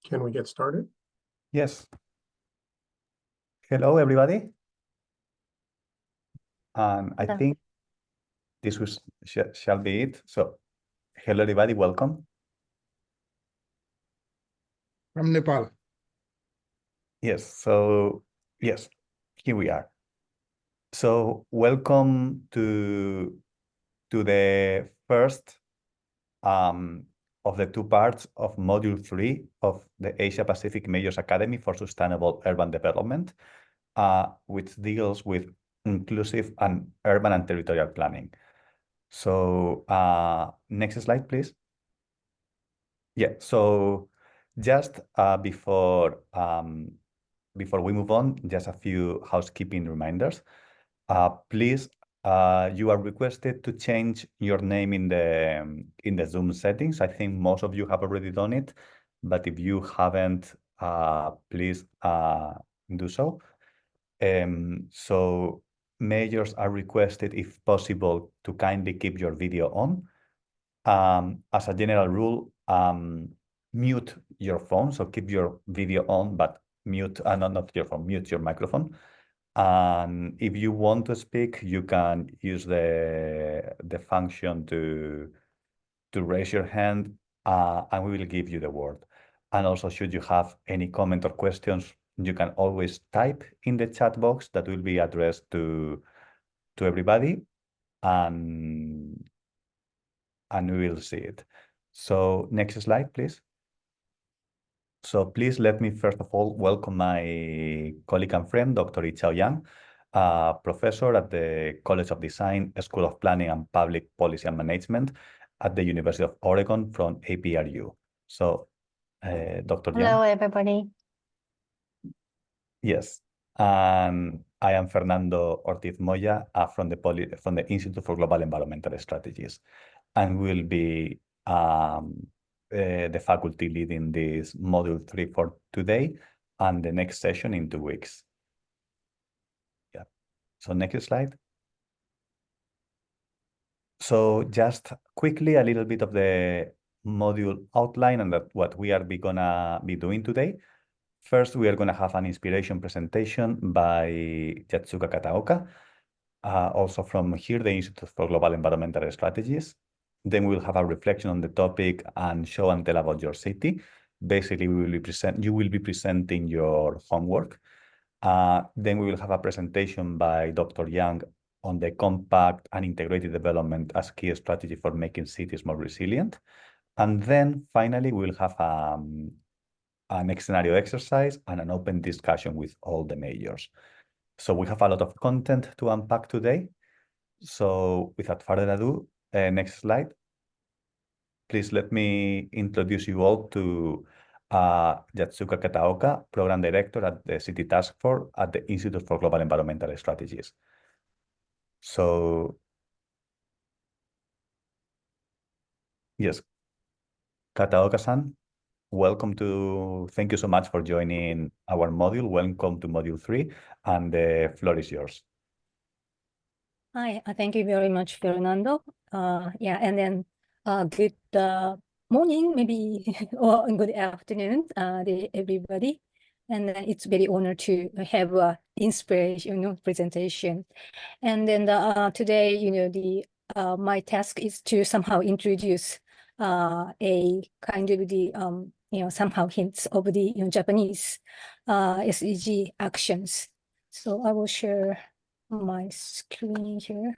Can we get started? Yes. Hello, everybody. I think this shall be it. So, hello, everybody. Welcome. From Nepal. Yes. So, yes, here we are. So, welcome to the first of the two parts of Module 3 of the Asia Pacific Majors Academy for Sustainable Urban Development, which deals with inclusive and urban and territorial planning. So next slide, please. Yeah, so just before we move on, just a few housekeeping reminders. Please, you are requested to change your name in the Zoom settings. I think most of you have already done it, but if you haven't, please do so. So majors are requested, if possible, to kindly keep your video on. As a general rule, mute your phone. So keep your video on, but mute, not your phone, mute your microphone. And if you want to speak, you can use the function to raise your hand, and we will give you the word. And also, should you have any comment or questions, you can always type in the chat box that will be addressed to everybody, and we will see it. So next slide, please. So please let me first of all welcome my colleague and friend, Dr. Yichao Yang, professor at the College of Design, School of Planning and Public Policy and Management at the University of Oregon from APRU. So, Dr. Yang. Hello, everybody. Yes. And I am Fernando Ortiz Moya from the Institute for Global Environmental Strategies, and will be the faculty leading this module 3 for today and the next session in 2 weeks. Yeah. So next slide. So just quickly a little bit of the module outline and what we are gonna be doing today. First, we are going to have an inspiration presentation by Yatsuka Kataoka, also from here, the Institute for Global Environmental Strategies. Then we'll have a reflection on the topic and show and tell about your city. Basically, you will be presenting your homework. Then we will have a presentation by Dr. Yang on the compact and integrated development as key strategy for making cities more resilient. And then finally, we'll have a next scenario exercise and an open discussion with all the majors. So we have a lot of content to unpack today. So without further ado, next slide. Please let me introduce you all to Yatsuka Kataoka, Program Director at the City Task Force at the Institute for Global Environmental Strategies. So, yes, Kataoka-san, thank you so much for joining our module. Welcome to module 3, and the floor is yours. Hi, thank you very much, Fernando. Yeah, and then good morning, maybe, or good afternoon, everybody. And then it's very honored to have a inspirational presentation. And then today, my task is to somehow introduce a kind of the somehow hints of the Japanese SDG actions. So I will share my screen here.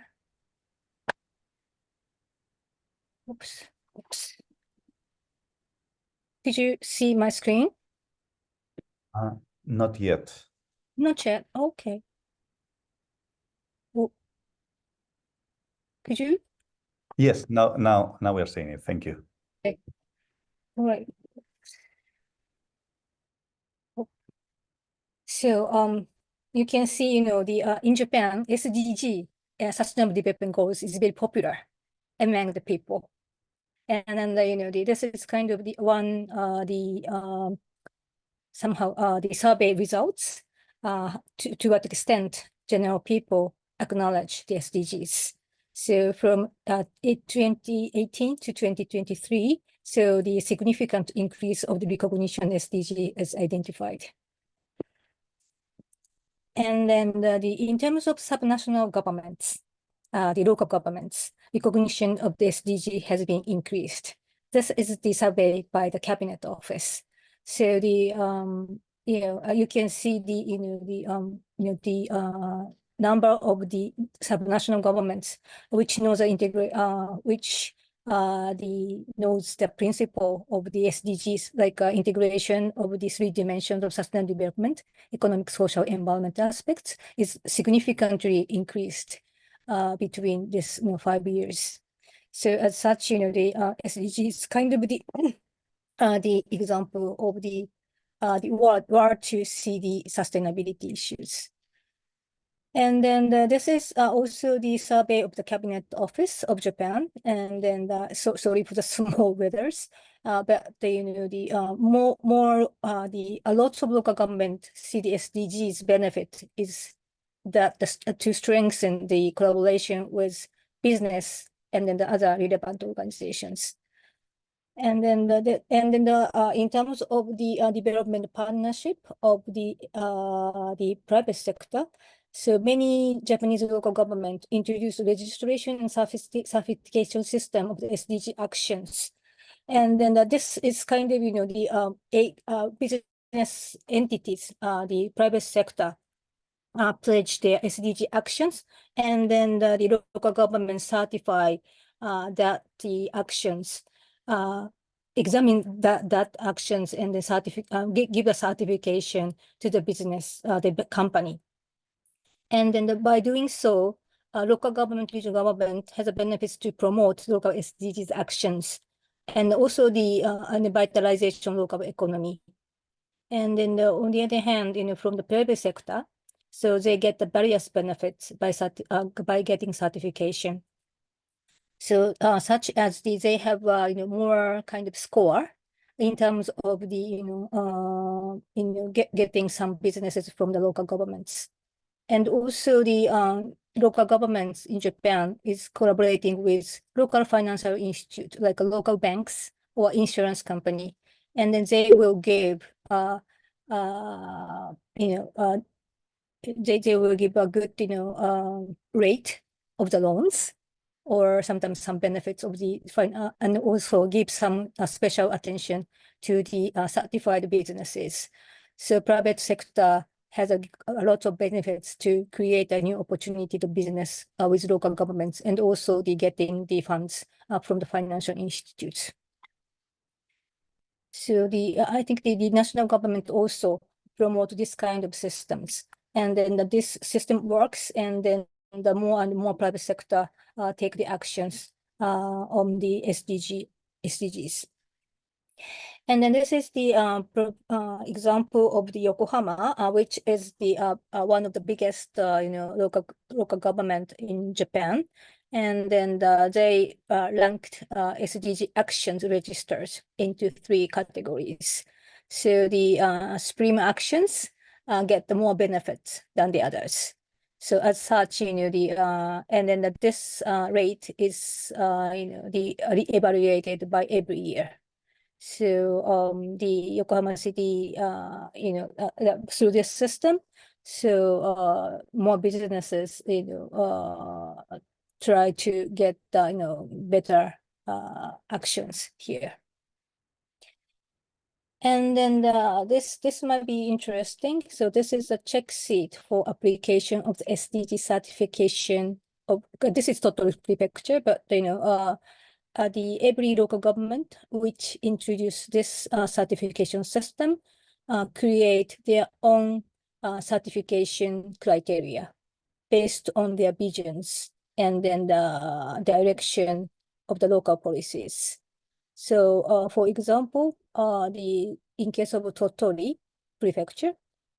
Oops. Did you see my screen? Not yet. Not yet. Okay. Well, could you? Yes, now we are seeing it. Thank you. Okay. All right. So you can see, in Japan, SDG, Sustainable Development Goals, is very popular among the people. And then this is kind of the one somehow the survey results to what extent general people acknowledge the SDGs. So from 2018 to 2023, so the significant increase of the recognition SDG is identified. And then in terms of subnational governments, the local governments, recognition of the SDG has been increased. This is the survey by the Cabinet Office. So the you can see the number of the subnational governments which knows the knows the principle of the SDGs, like integration of the 3 dimensions of sustainable development, economic, social, environment aspects is significantly increased between this 5 years. So as such, the SDG is kind of the example of the where to see the sustainability issues. And then this is also the survey of the Cabinet Office of Japan. And then sorry for the small letters, but lots of local government see the SDGs benefit is that to strengthen the collaboration with business and then the other relevant organizations. And then in terms of the development partnership of the private sector, so many Japanese local government introduced registration and certification system of the SDG actions. And then this is kind of, the business entities, the private sector pledge their SDG actions, and then the local government certify that the actions, examine that actions and then give a certification to the business, the company. And then by doing so, local government, regional government has a benefits to promote local SDGs actions, and also the vitalization of local economy. And then on the other hand, from the private sector, so they get the various benefits by getting certification. So such as they have more kind of score in terms of the getting some businesses from the local governments. And also the local governments in Japan is collaborating with local financial institute, like local banks or insurance company. And then they will give, they will give a good, rate of the loans, or sometimes some benefits of the and also give some special attention to the certified businesses. So private sector has a lot of benefits to create a new opportunity to business with local governments, and also the getting the funds from the financial institutes. So I think the national government also promote this kind of systems, and then this system works, and then the more and more private sector take the actions on the SDGs. And then this is the example of the Yokohama, which is the one of the biggest local government in Japan. And then they ranked SDG actions registers into 3 categories. So the SPRIM actions get the more benefits than the others. So as such, and then this rate is re-evaluated by every year. So the Yokohama City, through this system, so more businesses, try to get better actions here. And then this might be interesting. So this is a check sheet for application of the SDG certification. This is totally prefecture, but the every local government which introduce this certification system create their own certification criteria based on their visions and then the direction of the local policies. So for example, in case of Tottori prefecture,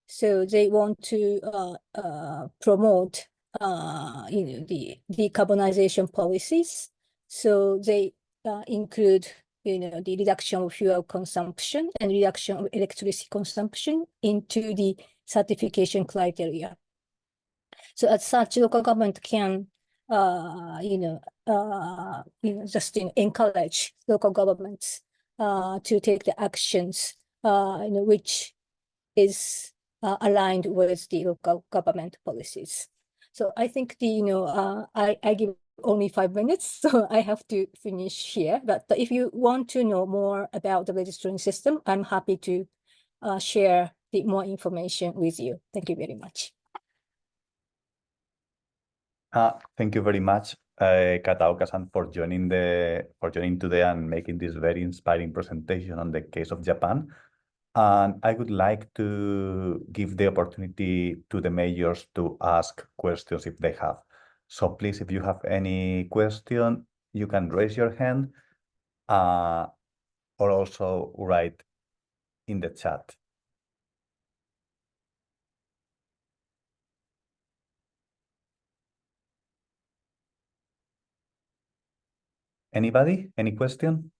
so they want to promote the decarbonization policies. So they include the reduction of fuel consumption and reduction of electricity consumption into the certification criteria. So as such, local government can just encourage local governments to take the actions which is aligned with the local government policies. So I think I give only 5 minutes, so I have to finish here. But if you want to know more about the registering system, I'm happy to share the more information with you. Thank you very much. Thank you very much, Kataoka-san, for joining today and making this very inspiring presentation on the case of Japan. And I would like to give the opportunity to the mayors to ask questions if they have. So please, if you have any question, you can raise your hand or also write in the chat. Anybody? Any question?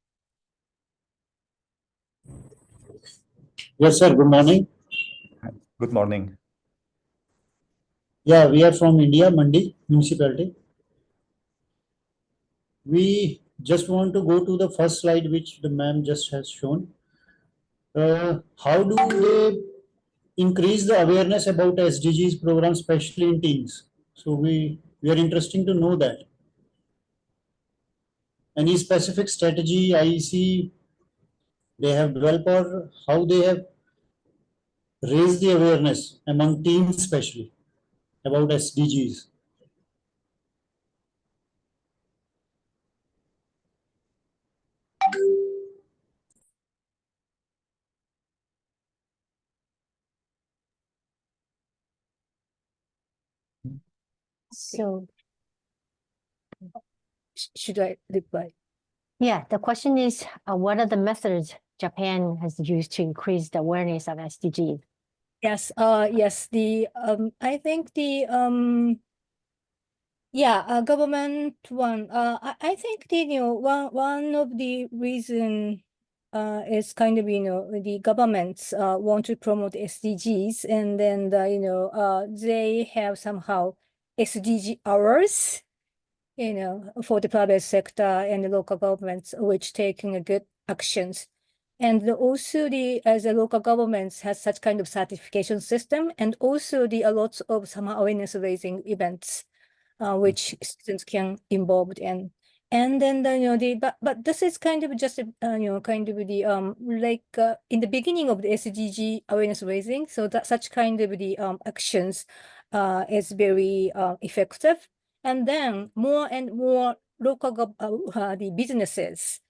Yes, sir. Good morning. Good morning. Yeah, we are from India, Mandi municipality. We just want to go to the first slide, which the ma'am just has shown. How do they increase the awareness about SDGs program, especially in teens? So we are interested to know that. Any specific strategy I see they have developed, or how they have raised the awareness among teens, especially about SDGs? So should I reply? Yeah, the question is, what are the methods Japan has used to increase the awareness of SDGs? Yes, yes, I think government one, I think one of the reason is kind of, the governments want to promote SDGs, and then they have somehow SDG hours, for the private sector and the local governments, which taking a good actions. And also as the local governments has such kind of certification system, and also a lots of some awareness raising events, which students can involved in. And then but this is kind of just kind of like in the beginning of the SDG awareness raising, so that such kind of actions is very effective. And then more and more local the businesses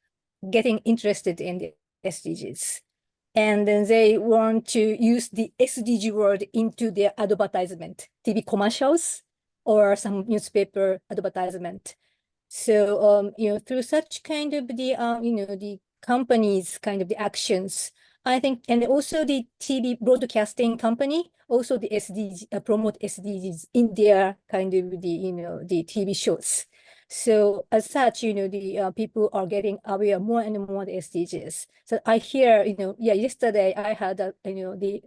getting interested in the SDGs. And then they want to use the SDG word into their advertisement, TV commercials or some newspaper advertisement. So, through such kind of the companies kind of the actions, I think, and also the TV broadcasting company, also the SDG, promote SDGs in their kind of the TV shows. So as such, the people are getting aware more and more the SDGs. So I hear, yesterday I had the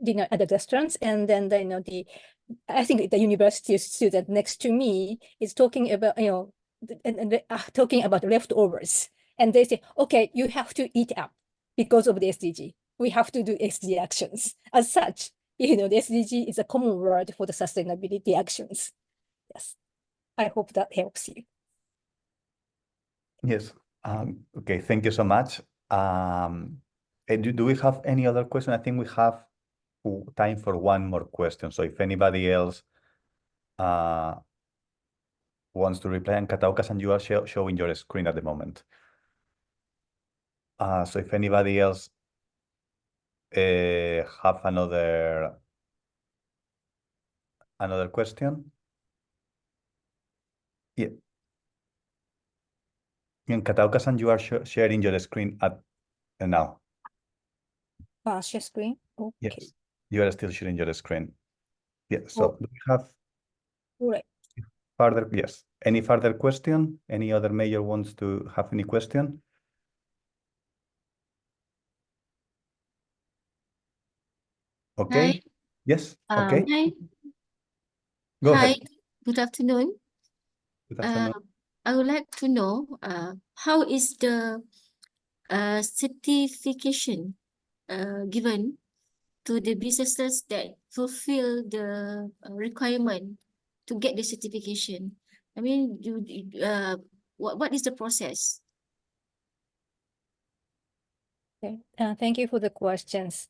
dinner at the restaurants, and then I think the university student next to me is talking about talking about leftovers, and they say, okay, you have to eat up because of the SDG. We have to do SDG actions. As such, the SDG is a common word for the sustainability actions. Yes, I hope that helps you. Yes. Okay, thank you so much. Do we have any other question? I think we have time for one more question. So if anybody else wants to reply, and Kataoka-san, you are showing your screen at the moment. So if anybody else have another question? Yeah. And Kataoka-san, you are sharing your screen now. Share screen. Okay. Yes, you are still sharing your screen. Yeah. So do we have Right. further? Yes. Any further question? Any other mayor wants to have any question? Okay. Hi. Yes. Okay. Hi. Go Hi. ahead. Good afternoon. Good afternoon. I would like to know how is the certification given to the businesses that fulfill the requirement to get the certification? I mean, what is the process? Okay, thank you for the questions.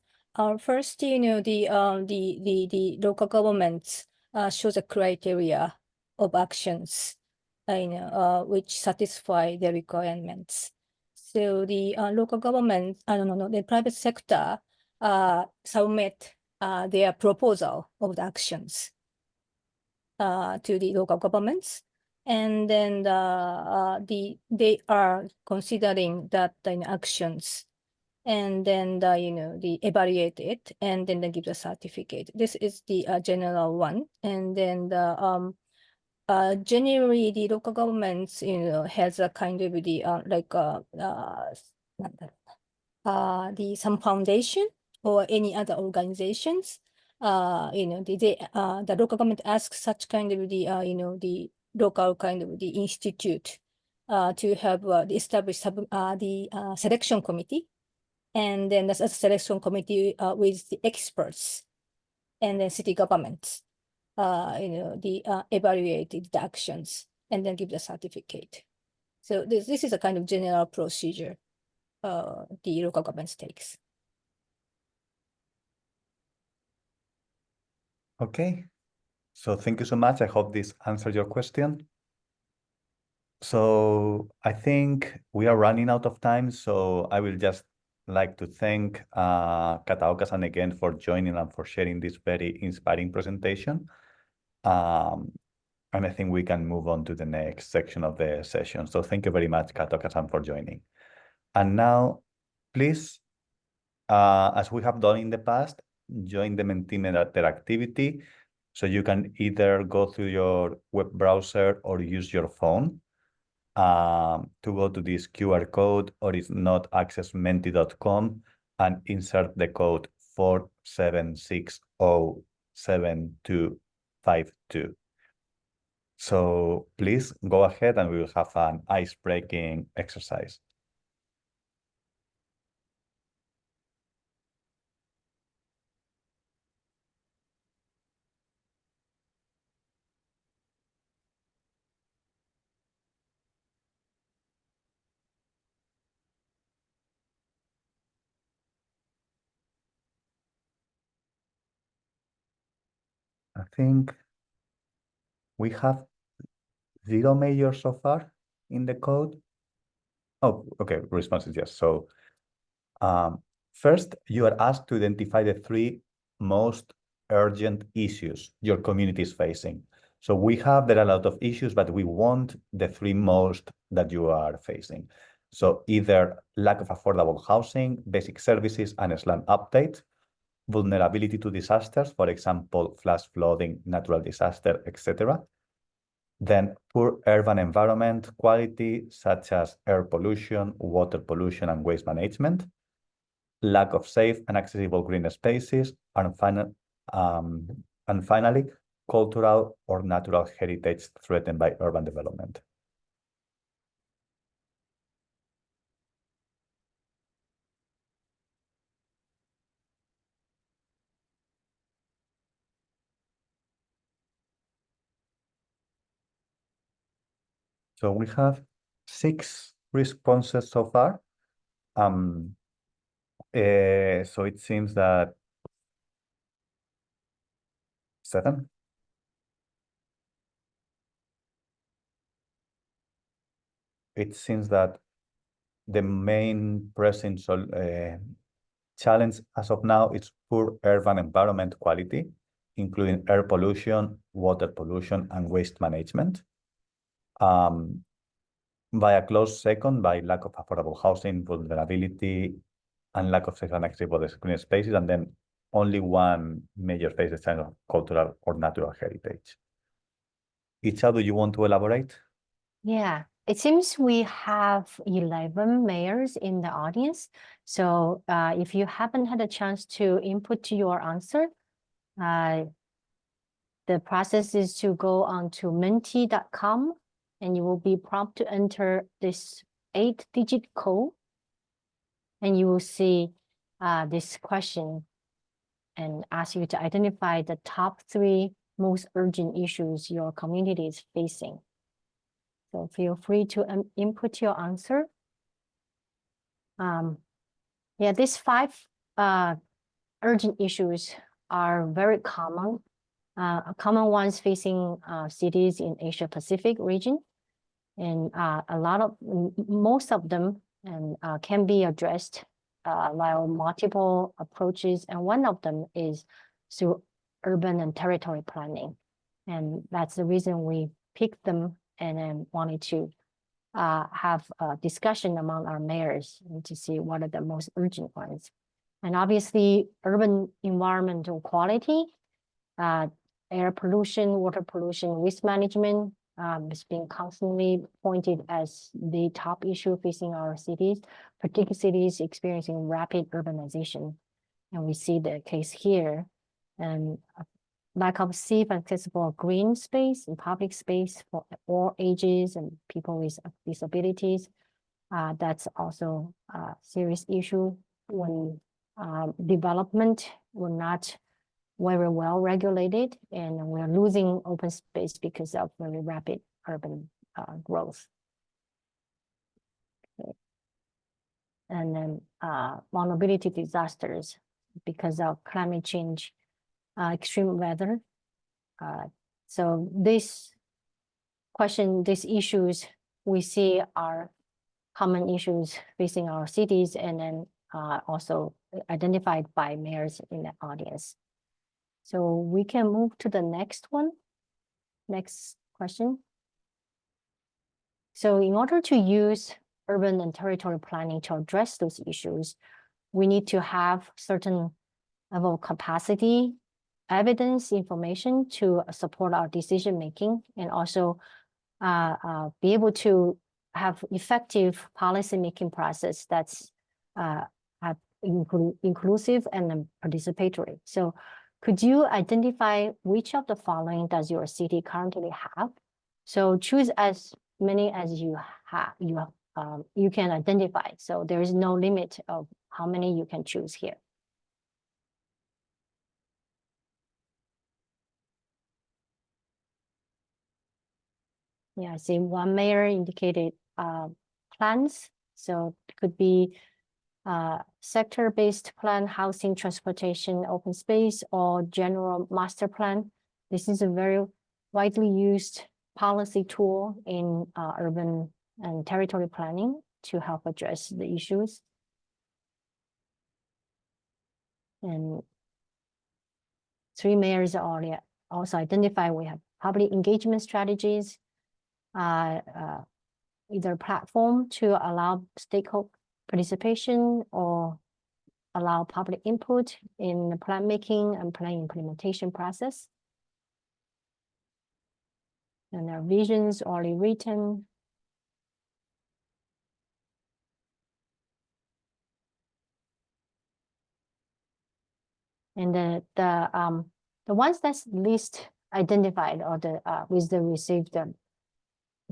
First, the local governments shows a criteria of actions, which satisfy the requirements. So the local government, the private sector submit their proposal of the actions to the local governments, and then they are considering that actions, and then they evaluate it, and then they give the certificate. This is the general one, and then generally the local governments has a kind of the some foundation or any other organizations. The local government asks such kind of the local kind of the institute to have the established the selection committee, and then there's a selection committee with the experts, and then city governments, evaluate the actions and then give the certificate. So this is a kind of general procedure the local government takes. Okay, so thank you so much. I hope this answered your question. So I think we are running out of time, so I will just like to thank Kataoka-san again for joining and for sharing this very inspiring presentation. And I think we can move on to the next section of the session. So thank you very much, Kataoka-san, for joining. And now, please, as we have done in the past, join the Mentimeter activity. So you can either go through your web browser or use your phone to go to this QR code, or if not, access menti.com and insert the code 47607252. So please go ahead and we will have an ice-breaking exercise. I think we have 0 majors so far in the code. Oh, okay, response is yes. So first, you are asked to identify the 3 most urgent issues your community is facing. So there are a lot of issues, but we want the 3 most that you are facing. So either lack of affordable housing, basic services, and SLAM updates, vulnerability to disasters, for example, flash flooding, natural disaster, etc. Then poor urban environment quality, such as air pollution, water pollution, and waste management. Lack of safe and accessible green spaces, and finally, cultural or natural heritage threatened by urban development. So we have 6 responses so far. So it seems that 7. It seems that the main pressing challenge as of now is poor urban environment quality, including air pollution, water pollution, and waste management. By a close second, by lack of affordable housing, vulnerability, and lack of safe and accessible green spaces, and then only 1 major phase is kind of cultural or natural heritage. Icha, do you want to elaborate? Yeah, it seems we have 11 mayors in the audience. So if you haven't had a chance to input your answer, the process is to go on to menti.com and you will be prompted to enter this 8-digit code, and you will see this question and ask you to identify the top 3 most urgent issues your community is facing. So feel free to input your answer. Yeah, these 5 urgent issues are very common. Common ones facing cities in Asia Pacific region, and most of them can be addressed via multiple approaches, and one of them is through urban and territory planning, and that's the reason we picked them and then wanted to have a discussion among our mayors to see what are the most urgent ones. And obviously, urban environmental quality, air pollution, water pollution, waste management is being constantly pointed as the top issue facing our cities, particularly cities experiencing rapid urbanization. And we see the case here. And lack of safe, accessible green space and public space for all ages and people with disabilities. That's also a serious issue when development were not very well regulated, and we're losing open space because of very rapid urban growth. Okay. And then vulnerability disasters because of climate change, extreme weather. So these issues we see are common issues facing our cities, and then also identified by mayors in the audience. So we can move to the next one. Next question. So in order to use urban and territory planning to address those issues, we need to have certain level of capacity, evidence, information to support our decision-making, and also be able to have effective policy-making process that's inclusive and participatory. So could you identify which of the following does your city currently have? So choose as many as you can identify. So there is no limit of how many you can choose here. Yeah, I see one mayor indicated plans. So it could be sector-based plan, housing, transportation, open space, or general master plan. This is a very widely used policy tool in urban and territory planning to help address the issues. And 3 mayors already also identified we have public engagement strategies, either platform to allow stakeholder participation or allow public input in the plan making and plan implementation process. And their visions already written. And the ones that's least identified or the with the received the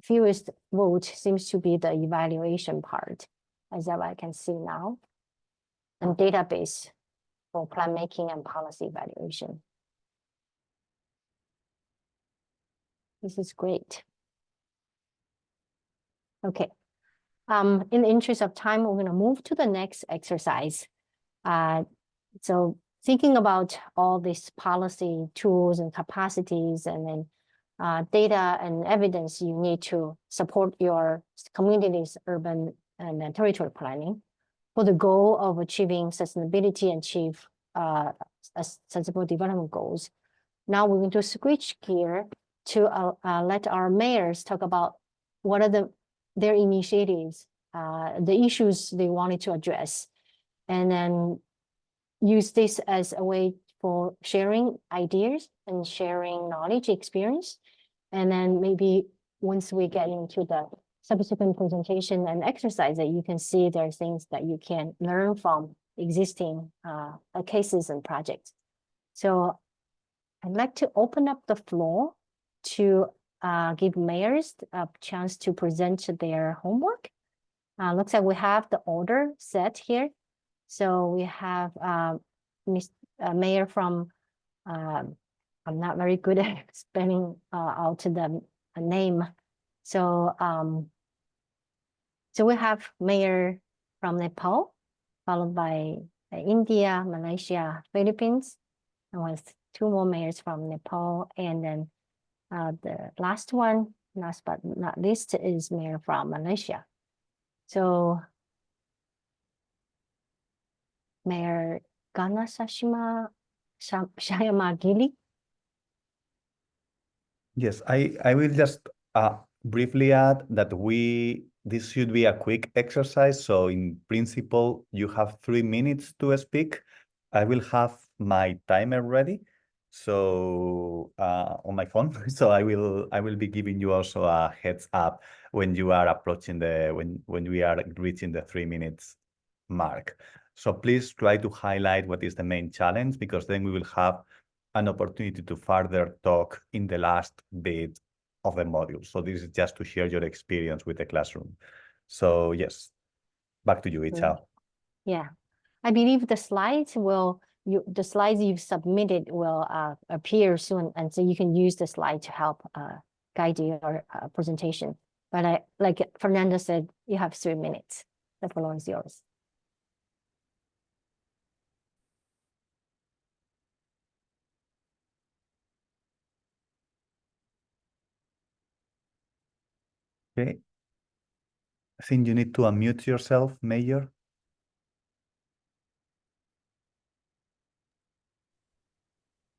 fewest vote seems to be the evaluation part, as I can see now, and database for plan making and policy evaluation. This is great. Okay. In the interest of time, we're going to move to the next exercise. So thinking about all these policy tools and capacities, and then data and evidence you need to support your community's urban and territory planning for the goal of achieving sustainability and achieve sustainable development goals. Now we're going to switch gear to let our mayors talk about what are their initiatives, the issues they wanted to address, and then use this as a way for sharing ideas and sharing knowledge, experience. And then maybe once we get into the subsequent presentation and exercise, that you can see there are things that you can learn from existing cases and projects. So I'd like to open up the floor to give mayors a chance to present their homework. Looks like we have the order set here. So we have Mayor from, I'm not very good at spelling out the name. So, so we have Mayor from Nepal, followed by India, Malaysia, Philippines, and with 2 more mayors from Nepal. And then the last one, last but not least, is Mayor from Malaysia. So Mayor Ganasashima Shayamagili. Yes, I will just briefly add that this should be a quick exercise. So in principle, you have 3 minutes to speak. I will have my timer ready. So on my phone, so I will be giving you also a heads up when you are approaching when we are reaching the 3 minutes mark. So please try to highlight what is the main challenge, because then we will have an opportunity to further talk in the last bit of the module. So this is just to share your experience with the classroom. So yes, back to you, Ichao. Yeah, I believe the slides you've submitted will appear soon, and so you can use the slide to help guide your presentation. But like Fernando said, you have 3 minutes. The floor is yours. Okay. I think you need to unmute yourself, Mayor.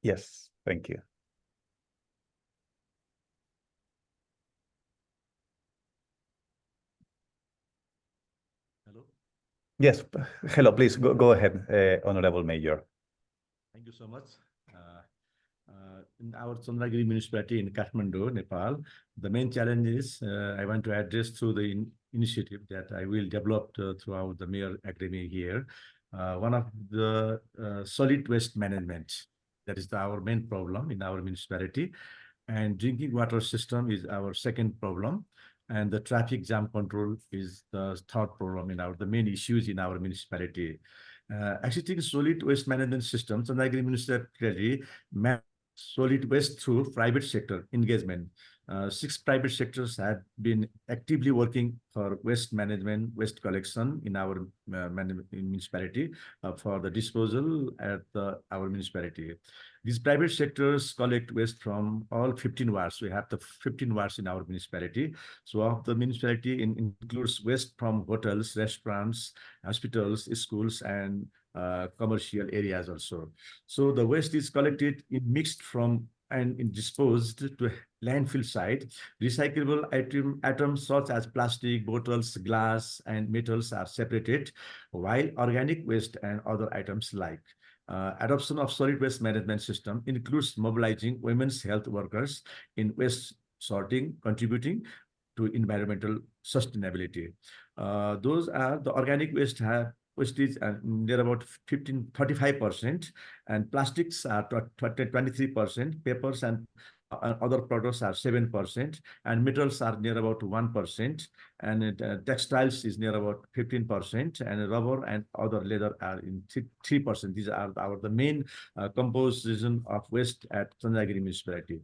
Yes, thank you. Hello. Yes, hello, please go ahead, Honorable Mayor. Thank you so much. In our Chandragiri municipality in Kathmandu, Nepal, the main challenge is I want to address through the initiative that I will develop throughout the Mayor Academy here. One of the solid waste management. That is our main problem in our municipality. And drinking water system is our second problem. And the traffic jam control is the third problem the main issues in our municipality. Existing solid waste management system, Chandragiri municipality manage solid waste through private sector engagement. 6 private sectors have been actively working for waste management, waste collection in our municipality for the disposal at our municipality. These private sectors collect waste from all 15 wards. We have the 15 wards in our municipality. So of the municipality includes waste from hotels, restaurants, hospitals, schools, and commercial areas also. So the waste is collected in mixed from and disposed to landfill site. Recyclable items such as plastic, bottles, glass, and metals are separated, while organic waste and other items like adoption of solid waste management system includes mobilizing women's health workers in waste sorting, contributing to environmental sustainability. Those are the organic waste is near about 35%, and plastics are 23%, papers and other products are 7%, and metals are near about 1%, and textiles is near about 15%, and rubber and other leather are in 3%. These are the main composition of waste at Chandragiri municipality.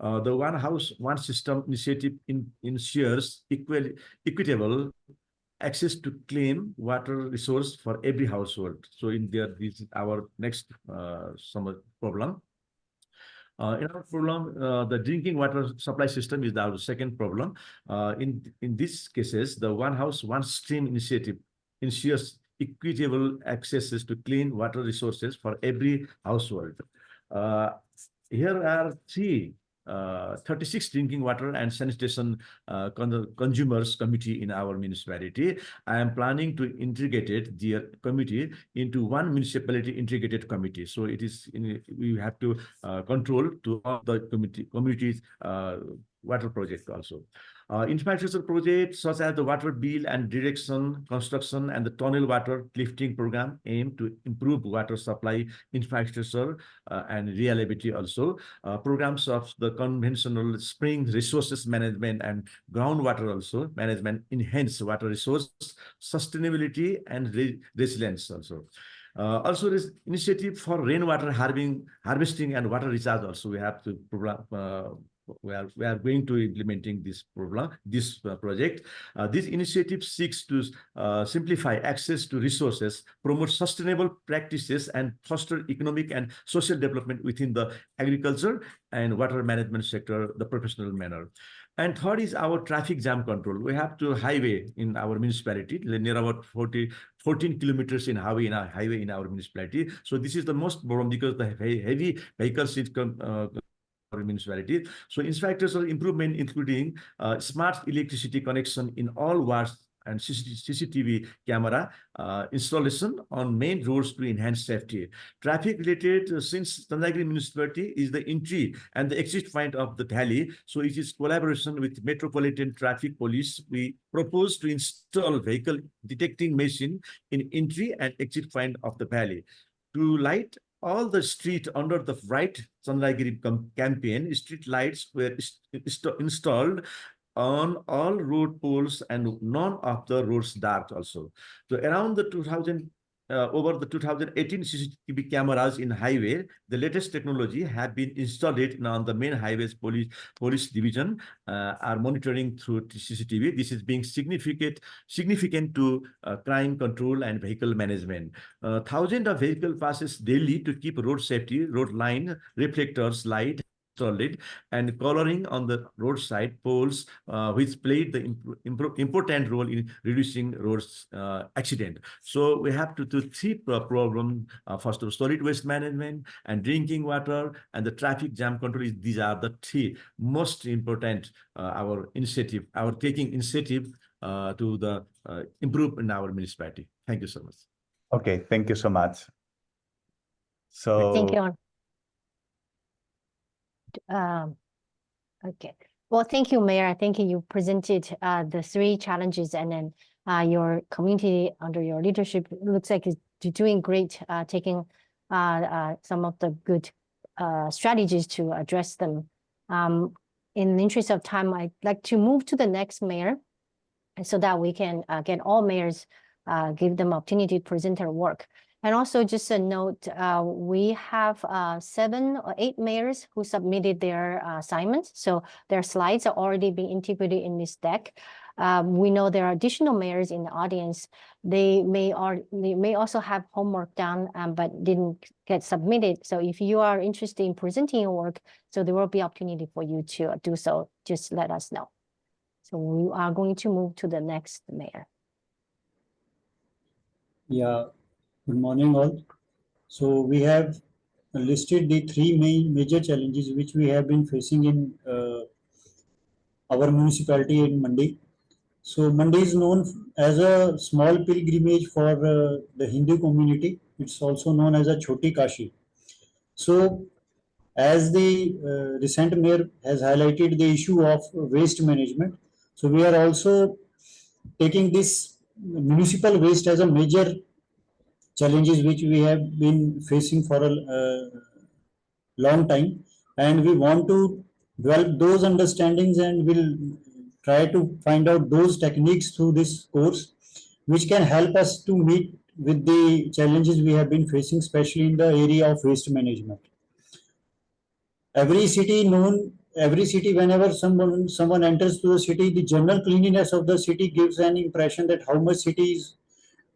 The One House, One System initiative ensures equitable access to clean water resource for every household. So this is our next some problem. In our problem, the drinking water supply system is our second problem. In these cases, the One House, One Stream initiative ensures equitable access to clean water resources for every household. Here are 36 drinking water and sanitation consumers committee in our municipality. I am planning to integrate the committee into one municipality integrated committee. So it is we have to control to all the communities water project also. Infrastructure projects such as the water bill and direction, construction, and the tunnel water lifting program aim to improve water supply infrastructure and reliability also. Programs of the conventional spring resources management and groundwater also management enhance water resource sustainability and resilience also. Also, this initiative for rainwater harvesting and water recharge also we have to we are going to implementing this project. This initiative seeks to simplify access to resources, promote sustainable practices, and foster economic and social development within the agriculture and water management sector, the professional manner. And third is our traffic jam control. We have to highway in our municipality, near about 14 kilometers in highway in our municipality. So this is the most problem because the heavy vehicles our municipality. So infrastructure improvement including smart electricity connection in all wards and CCTV camera installation on main roads to enhance safety. Traffic related, since Chandagiri municipality is the entry and the exit point of the valley, so it is collaboration with Metropolitan Traffic Police. We propose to install vehicle detecting machine in entry and exit point of the valley to light all the street under the Bright Chandagiri campaign. Street lights were installed on all road poles and none of the roads dark also. So around the 2018 CCTV cameras in highway, the latest technology have been installed on the main highways police division are monitoring through CCTV. This is being significant to crime control and vehicle management. Thousands of vehicle passes daily to keep road safety, road line, reflectors, light, and coloring on the roadside poles, which played the important role in reducing roads accident. So we have to do three problem. First of all, solid waste management and drinking water and the traffic jam control. These are the three most important our taking initiative to the improve in our municipality. Thank you so much. Okay, thank you so much. So Thank you. Okay. Well, thank you, Mayor. I think you presented the three challenges, and then your community under your leadership looks like it's doing great, taking some of the good strategies to address them. In the interest of time, I'd like to move to the next mayor so that we can get all mayors, give them opportunity to present their work. And also just a note, we have 7 or 8 mayors who submitted their assignments. So their slides are already being integrated in this deck. We know there are additional mayors in the audience. They may also have homework done, but didn't get submitted. So if you are interested in presenting your work, so there will be opportunity for you to do so. Just let us know. So we are going to move to the next mayor. Yeah. Good morning all. So we have listed the 3 major challenges which we have been facing in our municipality in Mandi. So Mandi is known as a small pilgrimage for the Hindu community. It's also known as a Choti Kashi. So as the recent mayor has highlighted the issue of waste management, so we are also taking this municipal waste as a major challenges which we have been facing for a long time, and we want to develop those understandings, and we'll try to find out those techniques through this course which can help us to meet with the challenges we have been facing, especially in the area of waste management. Every city, whenever someone enters to the city, the general cleanliness of the city gives an impression that how much city is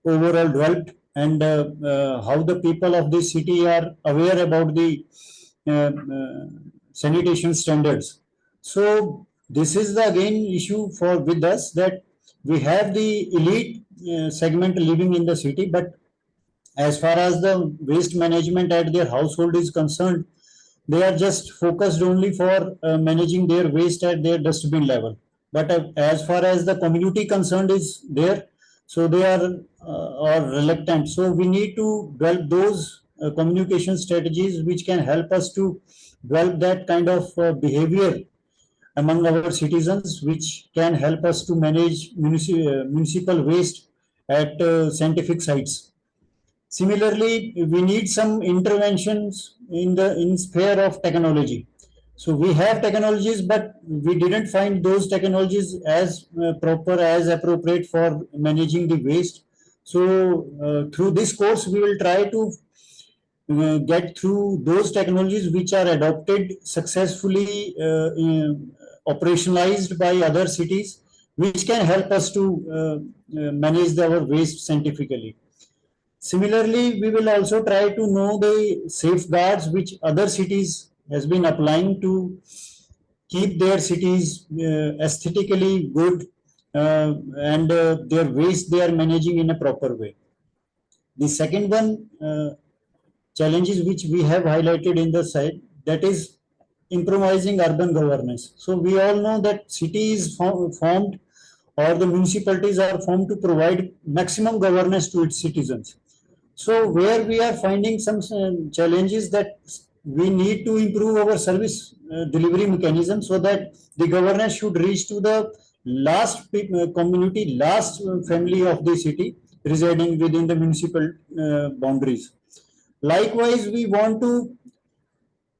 overall developed, and how the people of this city are aware about the sanitation standards. So this is the again issue with us, that we have the elite segment living in the city, but as far as the waste management at their household is concerned, they are just focused only for managing their waste at their dustbin level. But as far as the community concerned is there, so they are reluctant. So we need to develop those communication strategies which can help us to develop that kind of behavior among our citizens, which can help us to manage municipal waste at scientific sites. Similarly, we need some interventions in sphere of technology. So we have technologies, but we didn't find those technologies as proper, as appropriate for managing the waste. So through this course, we will try to get through those technologies which are adopted successfully, operationalized by other cities, which can help us to manage our waste scientifically. Similarly, we will also try to know the safeguards which other cities has been applying to keep their cities aesthetically good, and their waste they are managing in a proper way. The second one, challenges which we have highlighted in the side, that is improvising urban governance. So we all know that city is formed, or the municipalities are formed to provide maximum governance to its citizens. So where we are finding some challenges, that we need to improve our service delivery mechanism, so that the governance should reach to the last community, last family of the city residing within the municipal boundaries. Likewise, we want to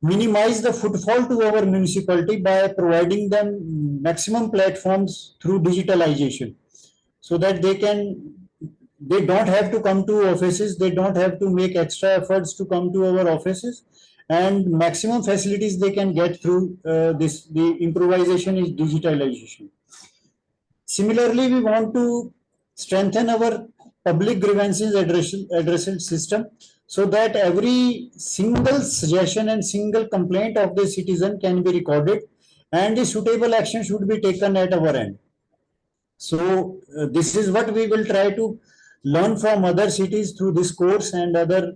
minimize the footfall to our municipality by providing them maximum platforms through digitalization, so that they don't have to come to offices, they don't have to make extra efforts to come to our offices, and maximum facilities they can get through the improvisation is digitalization. Similarly, we want to strengthen our public grievances addressal system, so that every single suggestion and single complaint of the citizen can be recorded, and the suitable action should be taken at our end. So this is what we will try to learn from other cities through this course, and other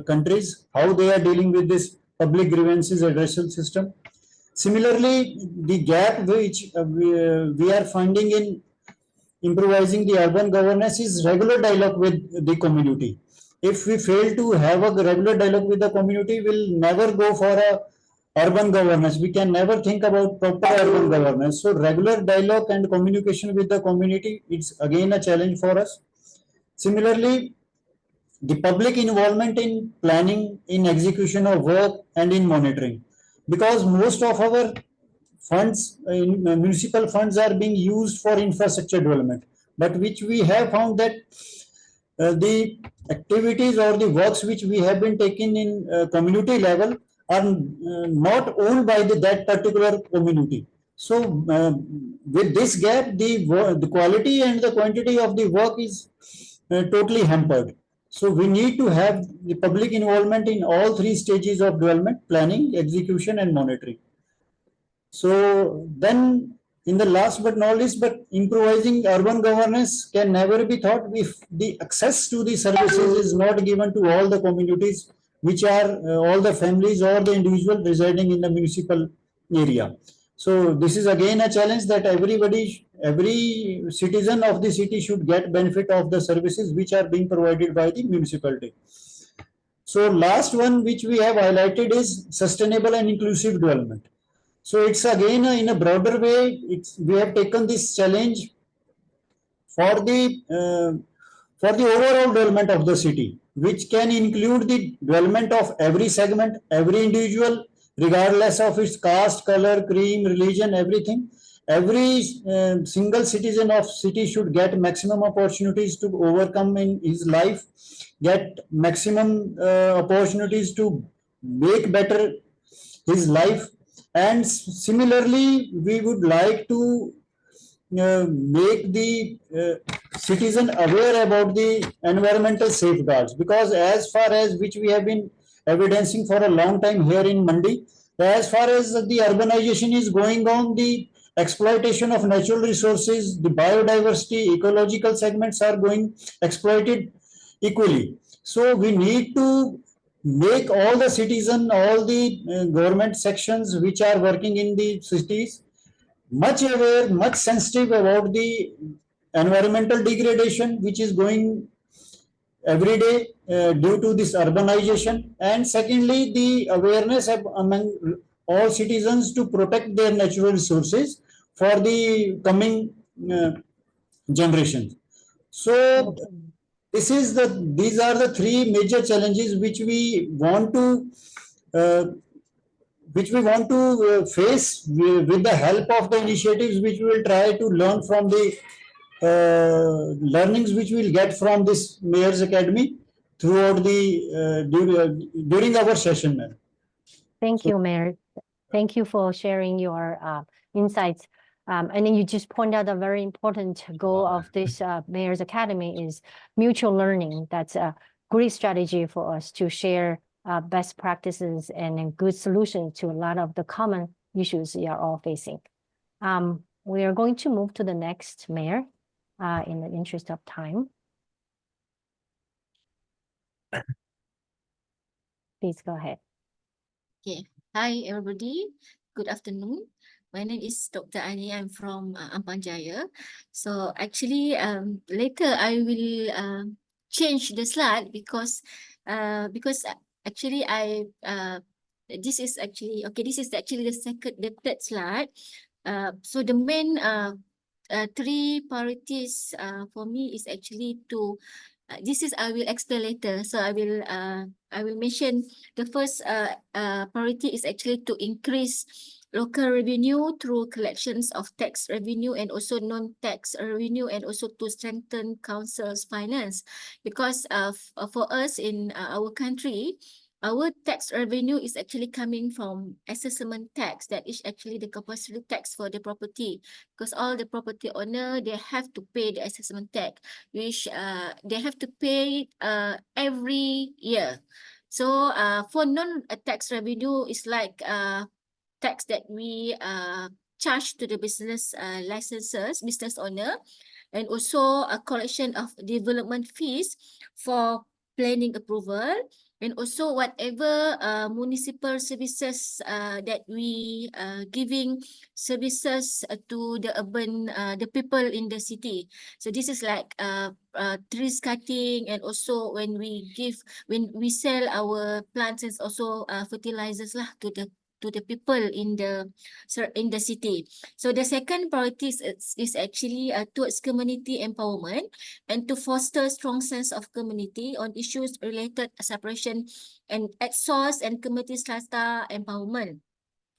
countries, how they are dealing with this public grievances addressal system. Similarly, the gap which we are finding in improvising the urban governance is regular dialogue with the community. If we fail to have a regular dialogue with the community, we'll never go for a urban governance. We can never think about proper urban governance. So regular dialogue and communication with the community, it's again a challenge for us. Similarly, the public involvement in planning, in execution of work, and in monitoring, because most of our funds, municipal funds, are being used for infrastructure development, but which we have found that the activities or the works which we have been taking in community level are not owned by that particular community. So with this gap, the quality and the quantity of the work is totally hampered. So we need to have the public involvement in all three stages of development: planning, execution, and monitoring. So then, in the last but not least, but improvising urban governance can never be thought if the access to the services is not given to all the communities, which are all the families or the individual residing in the municipal area. So this is again a challenge, that every citizen of the city should get benefit of the services which are being provided by the municipality. So last one which we have highlighted is sustainable and inclusive development. So it's again in a broader way, we have taken this challenge for the overall development of the city, which can include the development of every segment, every individual, regardless of its caste, color, creed, religion, everything. Every single citizen of city should get maximum opportunities to overcome in his life, get maximum opportunities to make better his life. And similarly, we would like to make the citizen aware about the environmental safeguards, because as far as which we have been evidencing for a long time here in Mandi, as far as the urbanization is going on, the exploitation of natural resources, the biodiversity, ecological segments are going exploited equally. So we need to make all the citizens, all the government sections which are working in the cities much aware, much sensitive about the environmental degradation which is going every day due to this urbanization. And secondly, the awareness among all citizens to protect their natural resources for the coming generations. So these are the three major challenges which we want to face with the help of the initiatives which we will try to learn from the learnings which we'll get from this Mayor's Academy throughout the during our session, ma'am. Thank you, Mayor. Thank you for sharing your insights. And then you just pointed out a very important goal of this Mayor's Academy is mutual learning. That's a great strategy for us to share best practices and then good solutions to a lot of the common issues we are all facing. We are going to move to the next mayor in the interest of time. Please go ahead. Okay. Hi, everybody. Good afternoon. My name is Dr. Ani. I'm from Ampang Jaya. So actually, later I will change the slide because actually this is actually the third slide. So the main three priorities for me is actually to I will explain later. So I will mention the first priority is actually to increase local revenue through collections of tax revenue and also non-tax revenue, and also to strengthen council's finance, because for us in our country, our tax revenue is actually coming from assessment tax. That is actually the compulsory tax for the property, because all the property owner, they have to pay the assessment tax, which they have to pay every year. So for non-tax revenue, is like tax that we charge to the business business owner, and also a collection of development fees for planning approval, and also whatever municipal services that we giving services to the urban the people in the city. So this is like trees cutting, and also when we sell our plants, and also fertilizers lah to the people in the city. So the second priority is actually towards community empowerment, and to foster strong sense of community on issues related separation and at source and community strata empowerment.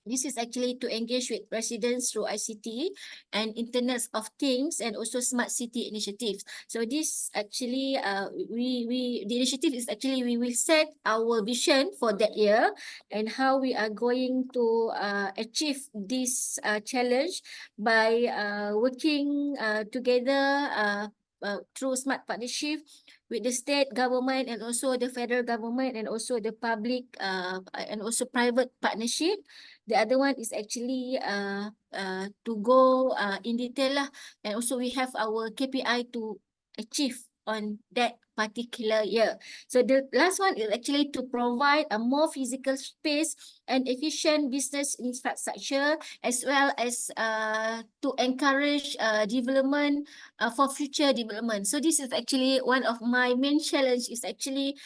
This is actually to engage with residents through ICT and Internet of Things, and also smart city initiatives. So this actually the initiative is actually we will set our vision for that year and how we are going to achieve this challenge by working together through smart partnership with the state government, and also the federal government, and also the public and also private partnership. The other one is actually to go in detail lah, and also we have our KPI to achieve on that particular year. So the last one is actually to provide a more physical space and efficient business infrastructure, as well as to encourage development for future development. So this is actually one of my main challenge, is actually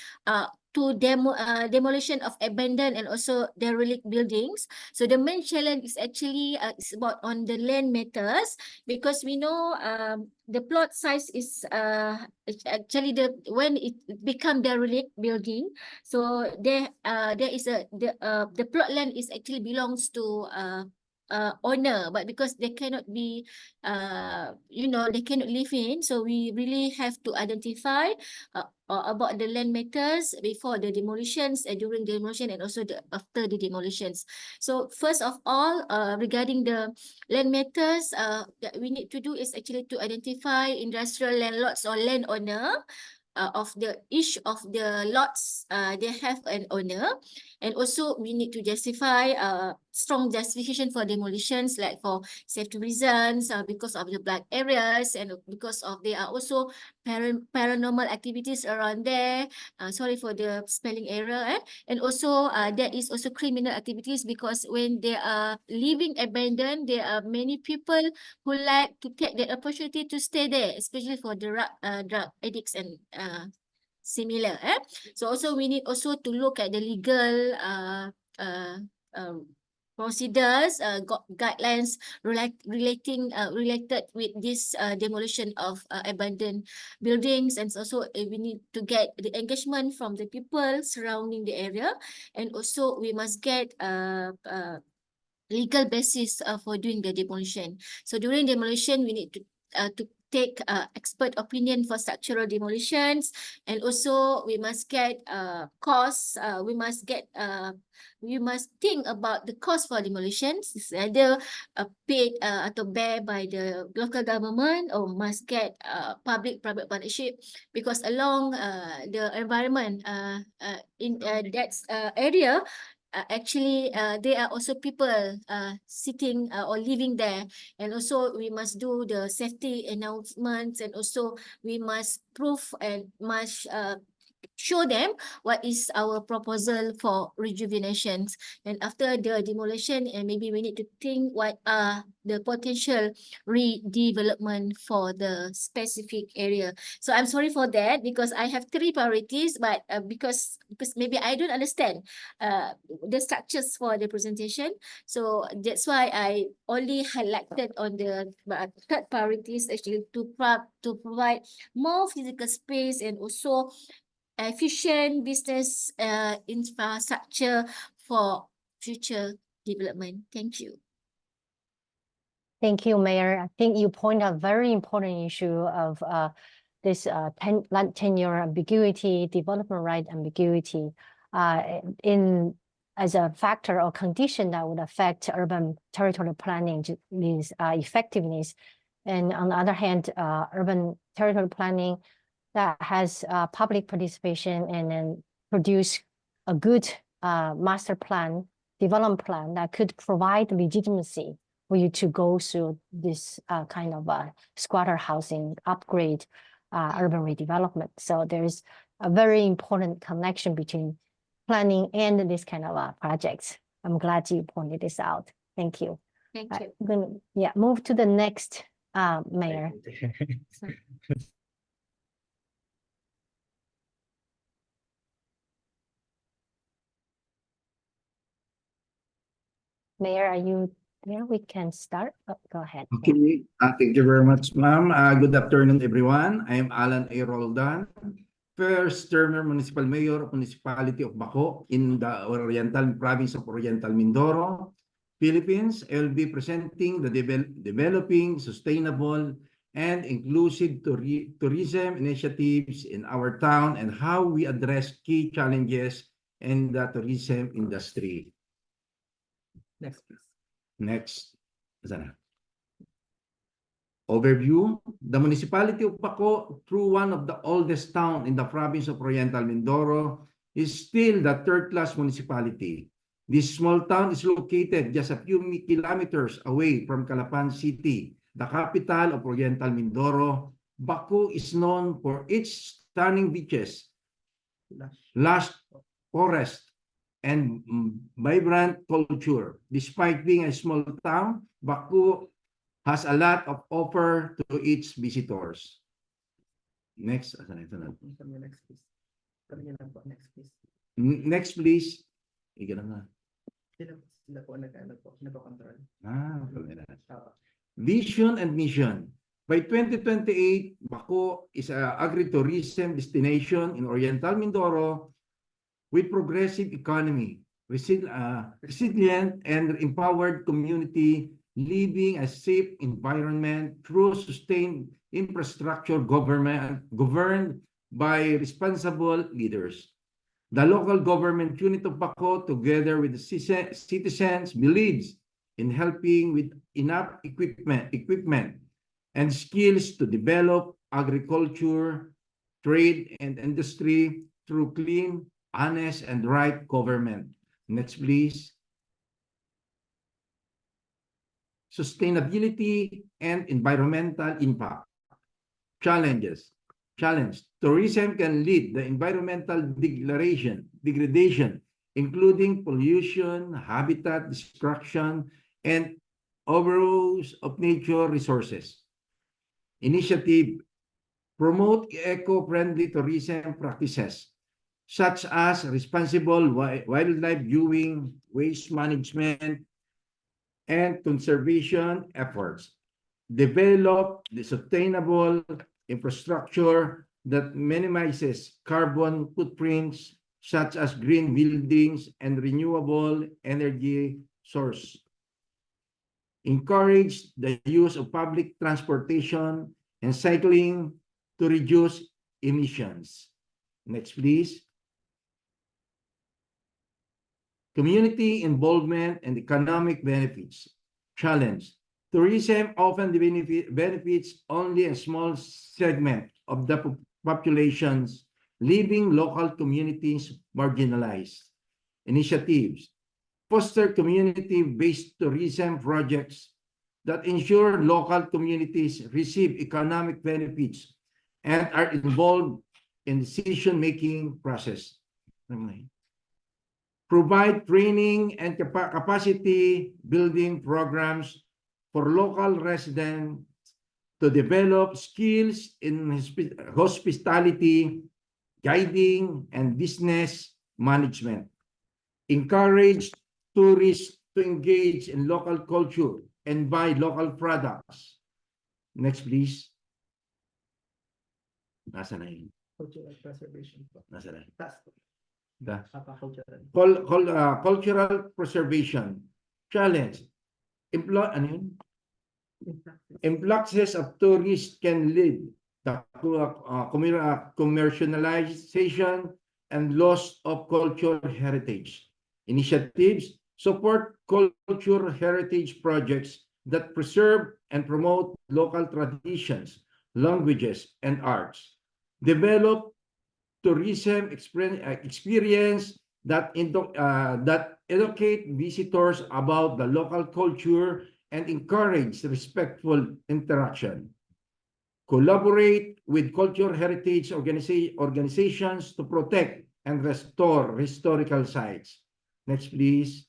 to demolition of abandoned and also derelict buildings. So the main challenge is actually is about on the land matters, because we know the plot size is actually when it become derelict building. So there is the plot land is actually belongs to owner, but because they cannot be they cannot live in, so we really have to identify about the land matters before the demolitions and during the demolition, and also after the demolitions. So first of all, regarding the land matters, that we need to do is actually to identify industrial landlords or landowner. Of each of the lots, they have an owner, and also we need to justify strong justification for demolitions, like for safety reasons, because of the black areas, and because of there are also paranormal activities around there. Sorry for the spelling error, and also there is also criminal activities, because when they are living abandoned, there are many people who like to take the opportunity to stay there, especially for the drug addicts and similar. So also we need also to look at the legal procedures, guidelines related with this demolition of abandoned buildings, and also we need to get the engagement from the people surrounding the area, and also we must get legal basis for doing the demolition. So during demolition, we need to take expert opinion for structural demolitions, and also we must get costs. We must think about the cost for demolitions. It's either paid atau bear by the local government, or must get public-private partnership, because along the environment in that area, actually there are also people sitting or living there, and also we must do the safety announcements, and also we must prove and must show them what is our proposal for rejuvenations. And after the demolition, and maybe we need to think what are the potential redevelopment for the specific area. So I'm sorry for that, because I have 3 priorities, but because maybe I don't understand the structures for the presentation, so that's why I only highlighted on the 3rd priorities, actually to provide more physical space and also efficient business infrastructure for future development. Thank you. Thank you, Mayor. I think you point out very important issue of this land tenure ambiguity, development right ambiguity, as a factor or condition that would affect urban territorial planning effectiveness. And on the other hand, urban territorial planning that has public participation and then produce a good master plan, development plan that could provide legitimacy for you to go through this kind of squatter housing upgrade, urban redevelopment. So there's a very important connection between planning and this kind of projects. I'm glad you pointed this out. Thank you. Thank you. I'm gonna move to the next Mayor. Mayor, are you there? We can start. Oh, go ahead. Okay, thank you very much, ma'am. Good afternoon, everyone. I am Alan A. Roldan, first termer municipal mayor of Municipality of Bangkok in the Oriental Province of Oriental Mindoro, Philippines. I will be presenting the developing sustainable and inclusive tourism initiatives in our town and how we address key challenges in the tourism industry. Next, please. Next. Overview. The municipality of Bangkok, through one of the oldest towns in the province of Oriental Mindoro, is still the 3rd-class municipality. This small town is located just a few kilometers away from Calapan City, the capital of Oriental Mindoro. Bangkok is known for its stunning beaches, lush forest, and vibrant culture. Despite being a small town, Bangkok has a lot of offer to its visitors. Next. Next, please. Vision and mission. By 2028, Bangkok is an agritourism destination in Oriental Mindoro with progressive economy, resilient and empowered community, living a safe environment through sustained infrastructure governed by responsible leaders. The local government unit of Bangkok, together with the citizens, believes in helping with enough equipment and skills to develop agriculture, trade, and industry through clean, honest, and right government. Next, please. Sustainability and environmental impact. Challenge. Tourism can lead the environmental degradation, including pollution, habitat destruction, and overuse of nature resources. Initiative. Promote eco-friendly tourism practices, such as responsible wildlife viewing, waste management, and conservation efforts. Develop the sustainable infrastructure that minimizes carbon footprints, such as green buildings and renewable energy source. Encourage the use of public transportation and cycling to reduce emissions. Next, please. Community involvement and economic benefits. Challenge. Tourism often benefits only a small segment of the populations, leaving local communities marginalized. Initiatives. Foster community-based tourism projects that ensure local communities receive economic benefits and are involved in decision-making process. Provide training and capacity building programs for local residents to develop skills in hospitality, guiding, and business management. Encourage tourists to engage in local culture and buy local products. Next, please. Nasa na yun? Cultural preservation. Nasa na? Task. Da. Cultural. Cultural preservation. Challenge. Ano yun? Influxes of tourists can lead to commercialization and loss of cultural heritage. Initiatives support cultural heritage projects that preserve and promote local traditions, languages, and arts. Develop tourism experience that educate visitors about the local culture and encourage respectful interaction. Collaborate with cultural heritage organizations to protect and restore historical sites. Next, please.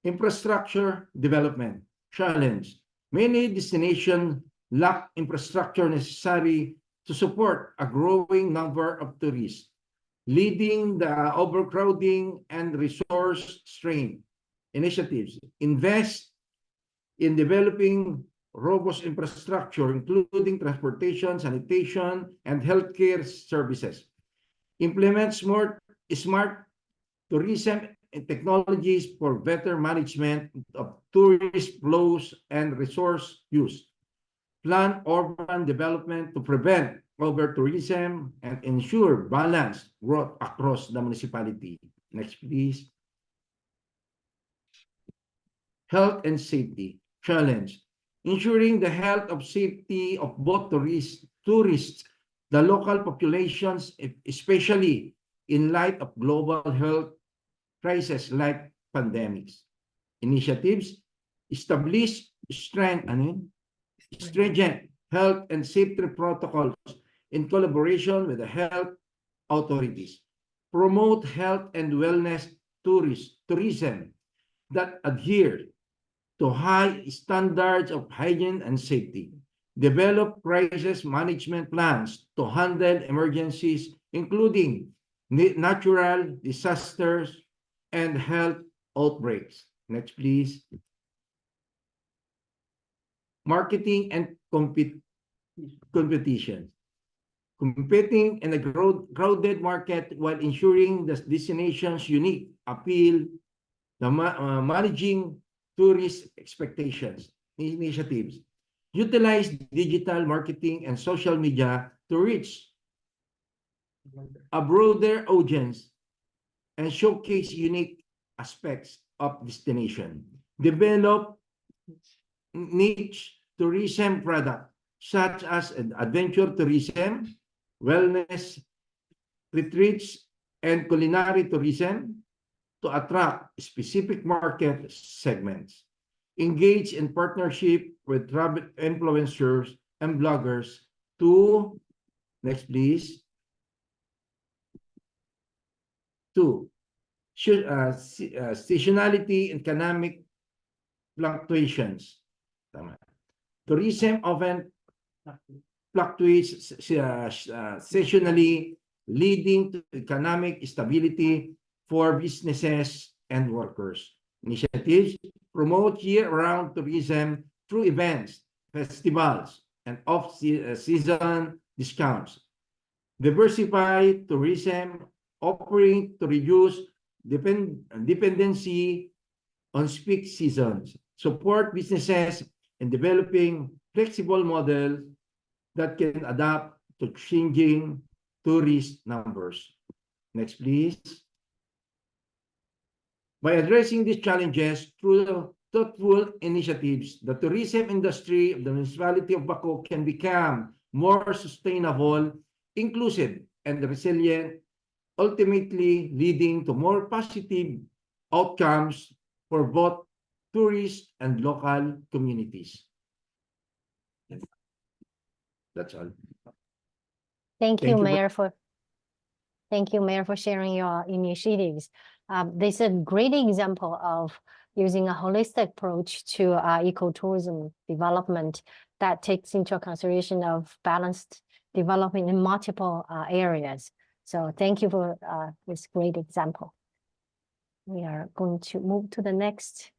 Infrastructure development. Challenge. Many destinations lack infrastructure necessary to support a growing number of tourists, leading the overcrowding and resource strain. Initiatives. Invest in developing robust infrastructure, including transportation, sanitation, and healthcare services. Implement smart tourism and technologies for better management of tourist flows and resource use. Plan urban development to prevent over-tourism and ensure balanced growth across the municipality. Next, please. Health and safety. Challenge. Ensuring the health of safety of both tourists, the local populations, especially in light of global health crises like pandemics. Initiatives. Establish stringent health and safety protocols in collaboration with the health authorities. Promote health and wellness tourism that adhere to high standards of hygiene and safety. Develop crisis management plans to handle emergencies, including natural disasters and health outbreaks. Next, please. Marketing and competition. Competing in a crowded market while ensuring the destination's unique appeal, managing tourist expectations. Initiatives. Utilize digital marketing and social media to reach a broader audience and showcase unique aspects of destination. Develop niche tourism product such as adventure tourism, wellness retreats, and culinary tourism to attract specific market segments. Engage in partnership with travel influencers and bloggers to, next please, to seasonality and economic fluctuations. Tama. Tourism often fluctuates seasonally, leading to economic stability for businesses and workers. initiatives promote year-round tourism through events, festivals, and off-season discounts. Diversify tourism offering to reduce dependency on peak seasons. Support businesses in developing flexible models that can adapt to changing tourist numbers. Next, please. By addressing these challenges through thoughtful initiatives, the tourism industry of the municipality of Bangkok can become more sustainable, inclusive, and resilient, ultimately leading to more positive outcomes for both tourists and local communities. That's all. Thank you, Thank you Mayor, for sharing your initiatives. This is a great example of using a holistic approach to ecotourism development that takes into consideration of balanced development in multiple areas. So thank you for this great example. We are going to move to the next.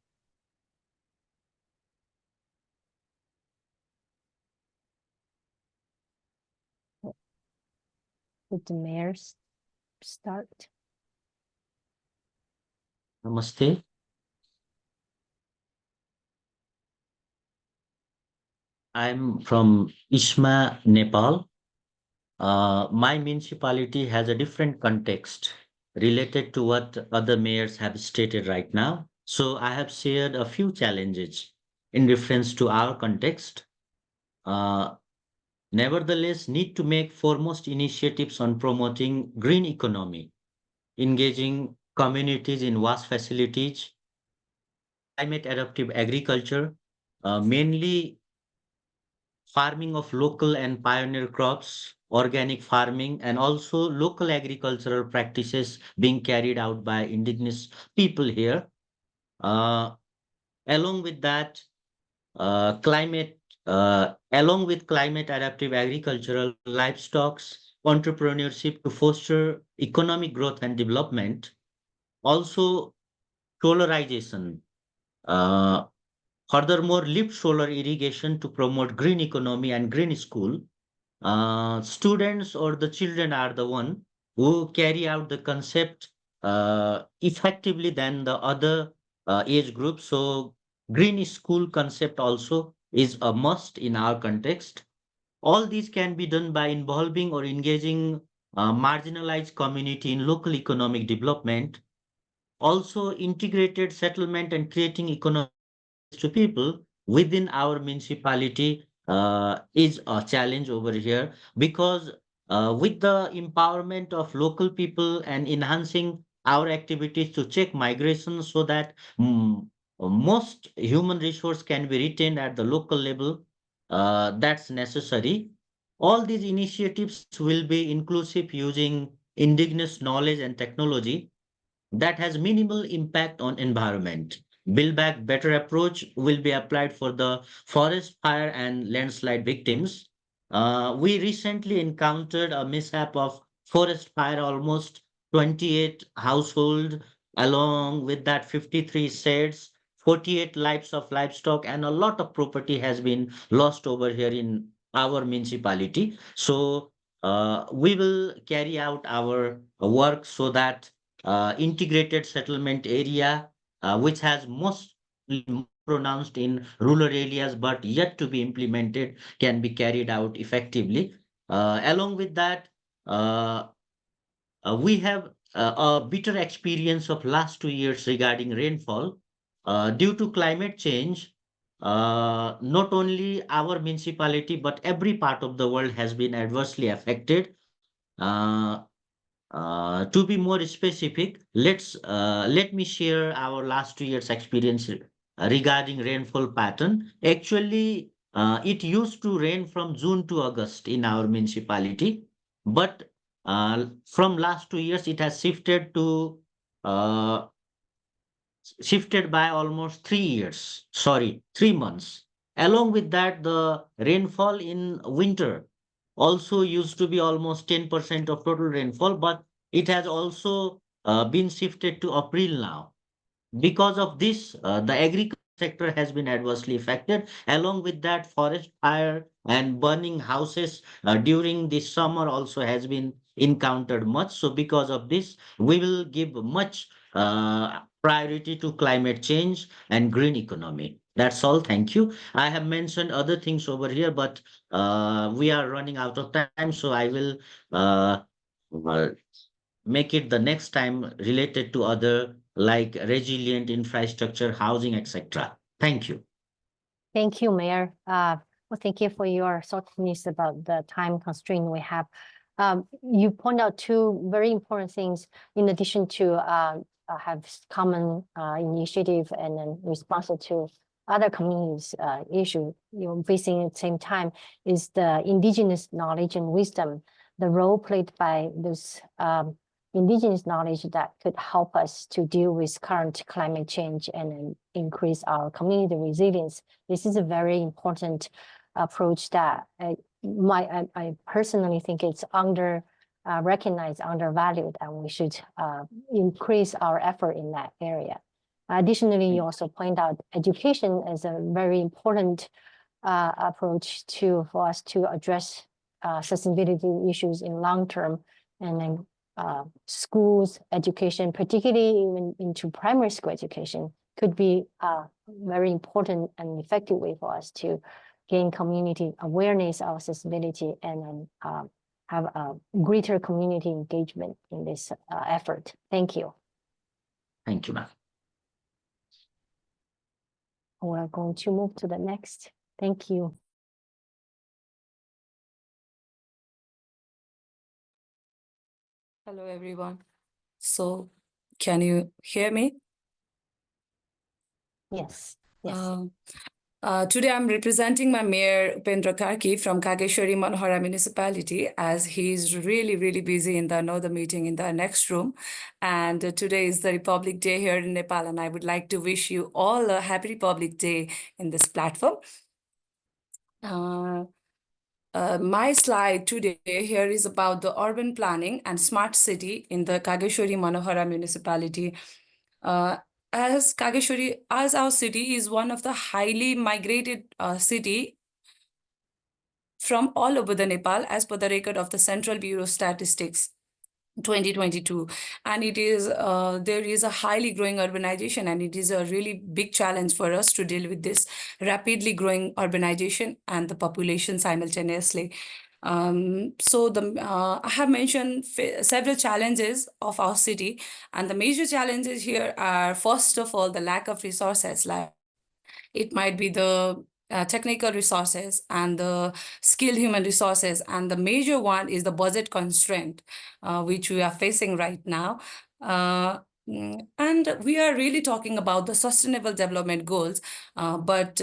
Would the mayors start? Namaste. I'm from Isma, Nepal. My municipality has a different context related to what other mayors have stated right now. So I have shared a few challenges in reference to our context. Nevertheless, need to make foremost initiatives on promoting green economy, engaging communities in waste facilities, climate adaptive agriculture, mainly farming of local and pioneer crops, organic farming, and also local agricultural practices being carried out by indigenous people here. Along with that, along with climate adaptive agricultural livestock, entrepreneurship to foster economic growth and development, also solarization. Furthermore, lift solar irrigation to promote green economy and green school. Students or the children are the one who carry out the concept effectively than the other age groups. So green school concept also is a must in our context. All these can be done by involving or engaging marginalized community in local economic development. Also integrated settlement and creating economic to people within our municipality is a challenge over here because with the empowerment of local people and enhancing our activities to check migration so that most human resource can be retained at the local level, that's necessary. All these initiatives will be inclusive using indigenous knowledge and technology that has minimal impact on environment. Build back better approach will be applied for the forest fire and landslide victims. We recently encountered a mishap of forest fire, almost 28 household, along with that 53 sheds, 48 lives of livestock, and a lot of property has been lost over here in our municipality. So we will carry out our work so that integrated settlement area, which has most pronounced in rural areas but yet to be implemented, can be carried out effectively. Along with that, we have a bitter experience of last 2 years regarding rainfall. Due to climate change, not only our municipality but every part of the world has been adversely affected. To be more specific, let me share our last 2 years experience regarding rainfall pattern. Actually, it used to rain from June to August in our municipality, but from last 2 years it has shifted by almost 3 years. Sorry, 3 months. Along with that, the rainfall in winter also used to be almost 10% of total rainfall, but it has also been shifted to April now. Because of this, the agriculture sector has been adversely affected. Along with that, forest fire and burning houses during the summer also has been encountered much. So because of this, we will give much priority to climate change and green economy. That's all. Thank you. I have mentioned other things over here, but we are running out of time, so I will uh, make it the next time related to other like resilient infrastructure, housing, etc. Thank you. Thank you, Mayor. Well, thank you for your thoughtfulness about the time constraint we have. You point out two very important things in addition to have common initiative and then responsive to other communities issue facing at the same time is the indigenous knowledge and wisdom, the role played by those indigenous knowledge that could help us to deal with current climate change and increase our community resilience. This is a very important approach that I personally think it's recognized, undervalued, and we should increase our effort in that area. Additionally, you also point out education as a very important approach for us to address sustainability issues in long term, and then schools education, particularly even into primary school education, could be a very important and effective way for us to gain community awareness of sustainability and have a greater community engagement in this effort. Thank you. Thank you, ma'am. We're going to move to the next. Thank you. Hello, everyone. So can you hear me? Yes. Yes. Today I'm representing my mayor, Upendra Karki from Kageshwari Manohara municipality, as he's really, really busy in another meeting in the next room. And today is the Republic Day here in Nepal, and I would like to wish you all a happy Republic Day in this platform. My slide today here is about the urban planning and smart city in the Kageshwari Manohara municipality. As our city is one of the highly migrated city from all over the Nepal, as per the record of the Central Bureau of Statistics 2022, and it is there is a highly growing urbanization, and it is a really big challenge for us to deal with this rapidly growing urbanization and the population simultaneously. So I have mentioned several challenges of our city, and the major challenges here are, first of all, the lack of resources. Like it might be the technical resources and the skilled human resources, and the major one is the budget constraint, which we are facing right now. And we are really talking about the sustainable development goals, but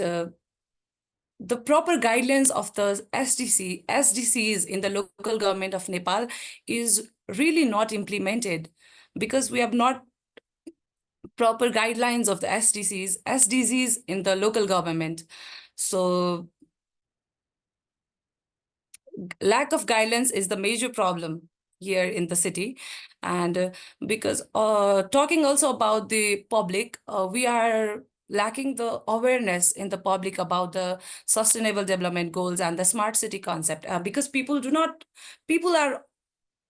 the proper guidelines of the SDCs in the local government of Nepal is really not implemented, because we have not proper guidelines of the SDGs in the local government. So lack of guidelines is the major problem here in the city. And because talking also about the public, we are lacking the awareness in the public about the sustainable development goals and the smart city concept, because people are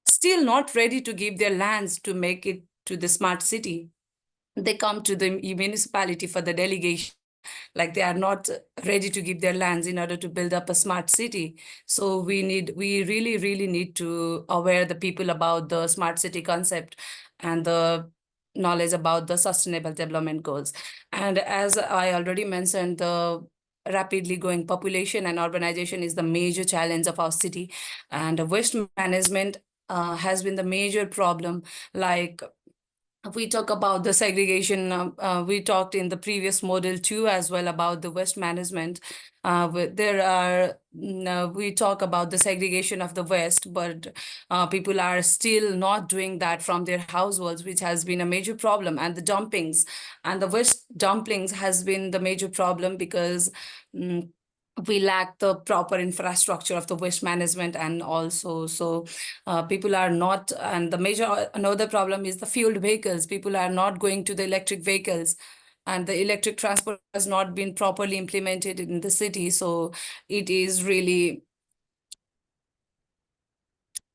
still not ready to give their lands to make it to the smart city. They come to the municipality for the delegation, like they are not ready to give their lands in order to build up a smart city. So we really, really need to aware the people about the smart city concept and the knowledge about the sustainable development goals. And as I already mentioned, the rapidly growing population and urbanization is the major challenge of our city. And waste management has been the major problem. Like we talk about the segregation, we talked in the previous model too as well about the waste management. We talk about the segregation of the waste, but people are still not doing that from their households, which has been a major problem. And the dumpings and the waste dumplings has been the major problem, because we lack the proper infrastructure of the waste management, and also people are not, and the major another problem is the fueled vehicles. People are not going to the electric vehicles, and the electric transport has not been properly implemented in the city. So it is really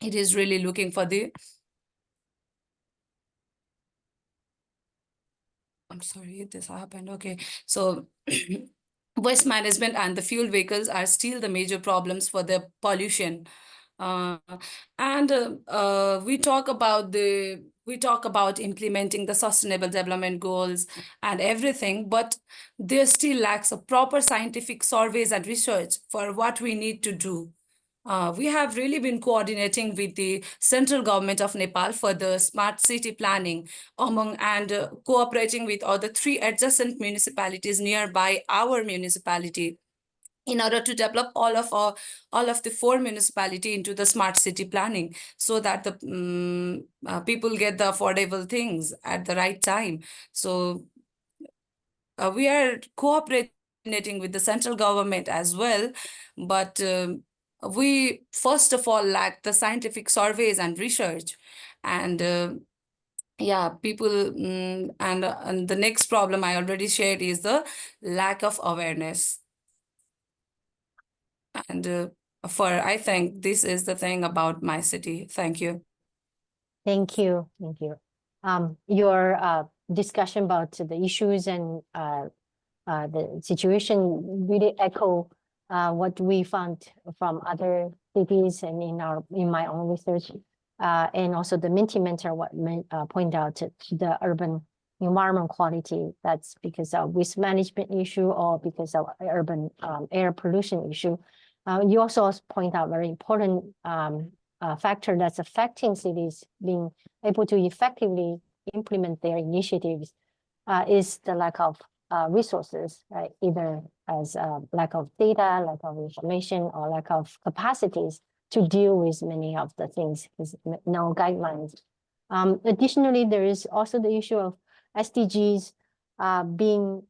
looking for the, I'm sorry, this happened. Okay. So waste management and the fuel vehicles are still the major problems for the pollution. We talk about implementing the sustainable development goals and everything, but there still lacks a proper scientific surveys and research for what we need to do. We have really been coordinating with the central government of Nepal for the smart city planning and cooperating with other 3 adjacent municipalities nearby our municipality in order to develop all of the 4 municipality into the smart city planning, so that the people get the affordable things at the right time. So we are cooperating with the central government as well, but we first of all lack the scientific surveys and research, and people and the next problem I already shared is the lack of awareness. And I think this is the thing about my city. Thank you. Thank you. Thank you. Your discussion about the issues and the situation really echo what we found from other cities and in my own research, and also the Mentimentor point out the urban environment quality. That's because of waste management issue or because of urban air pollution issue. You also point out very important factor that's affecting cities being able to effectively implement their initiatives is the lack of resources, right? Either as lack of data, lack of information, or lack of capacities to deal with many of the things with no guidelines. Additionally, there is also the issue of SDGs being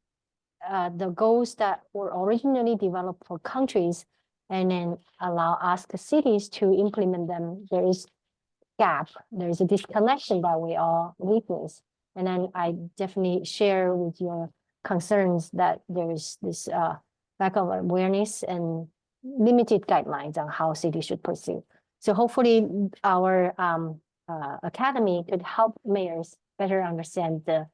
the goals that were originally developed for countries and then allow us, the cities, to implement them. There is gap, there is a disconnection that we all witness. And then I definitely share with your concerns that there is this lack of awareness and limited guidelines on how cities should proceed. So hopefully our academy could help mayors better understand the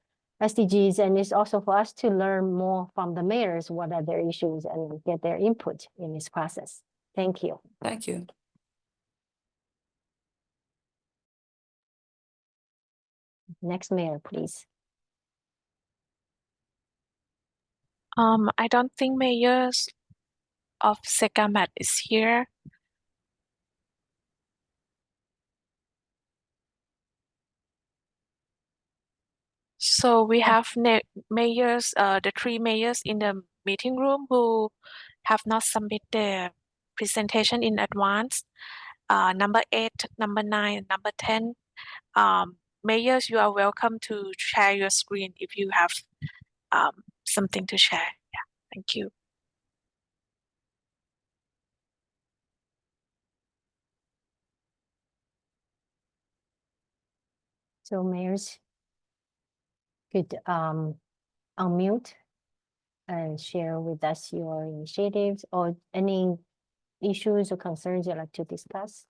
SDGs, and it's also for us to learn more from the mayors what are their issues and get their input in this process. Thank you. Thank you. Next mayor, please. I don't think mayors of Sekamat is here. So we have mayors, the 3 mayors in the meeting room who have not submitted their presentation in advance. Number 8, number 9, number 10. Mayors, you are welcome to share your screen if you have something to share. Yeah, thank you. So mayors could unmute and share with us your initiatives or any issues or concerns you'd like to discuss.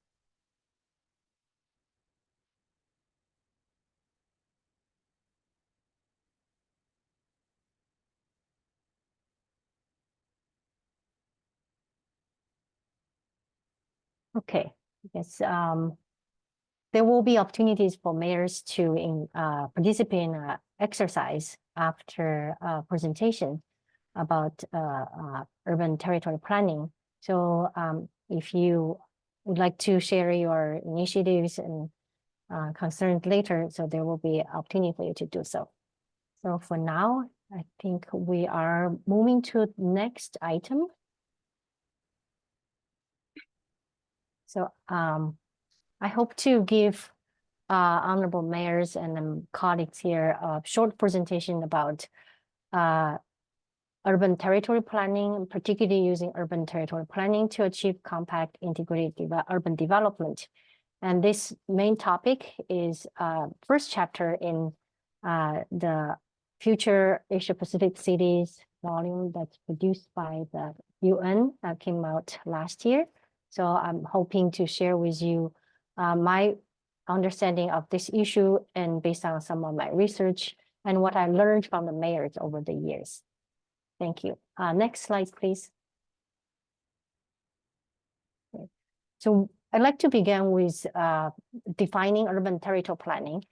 Okay, yes. There will be opportunities for mayors to participate in an exercise after presentation about urban territory planning. So if you would like to share your initiatives and concerns later, so there will be opportunity for you to do so. So for now, I think we are moving to the next item. So I hope to give honorable mayors and colleagues here a short presentation about urban territory planning, particularly using urban territory planning to achieve compact integrated urban development. And this main topic is first chapter in the Future Asia-Pacific Cities volume that's produced by the UN that came out last year. So I'm hoping to share with you my understanding of this issue and based on some of my research and what I learned from the mayors over the years. Thank you. Next slide, please. Okay. So I'd like to begin with defining urban territory planning.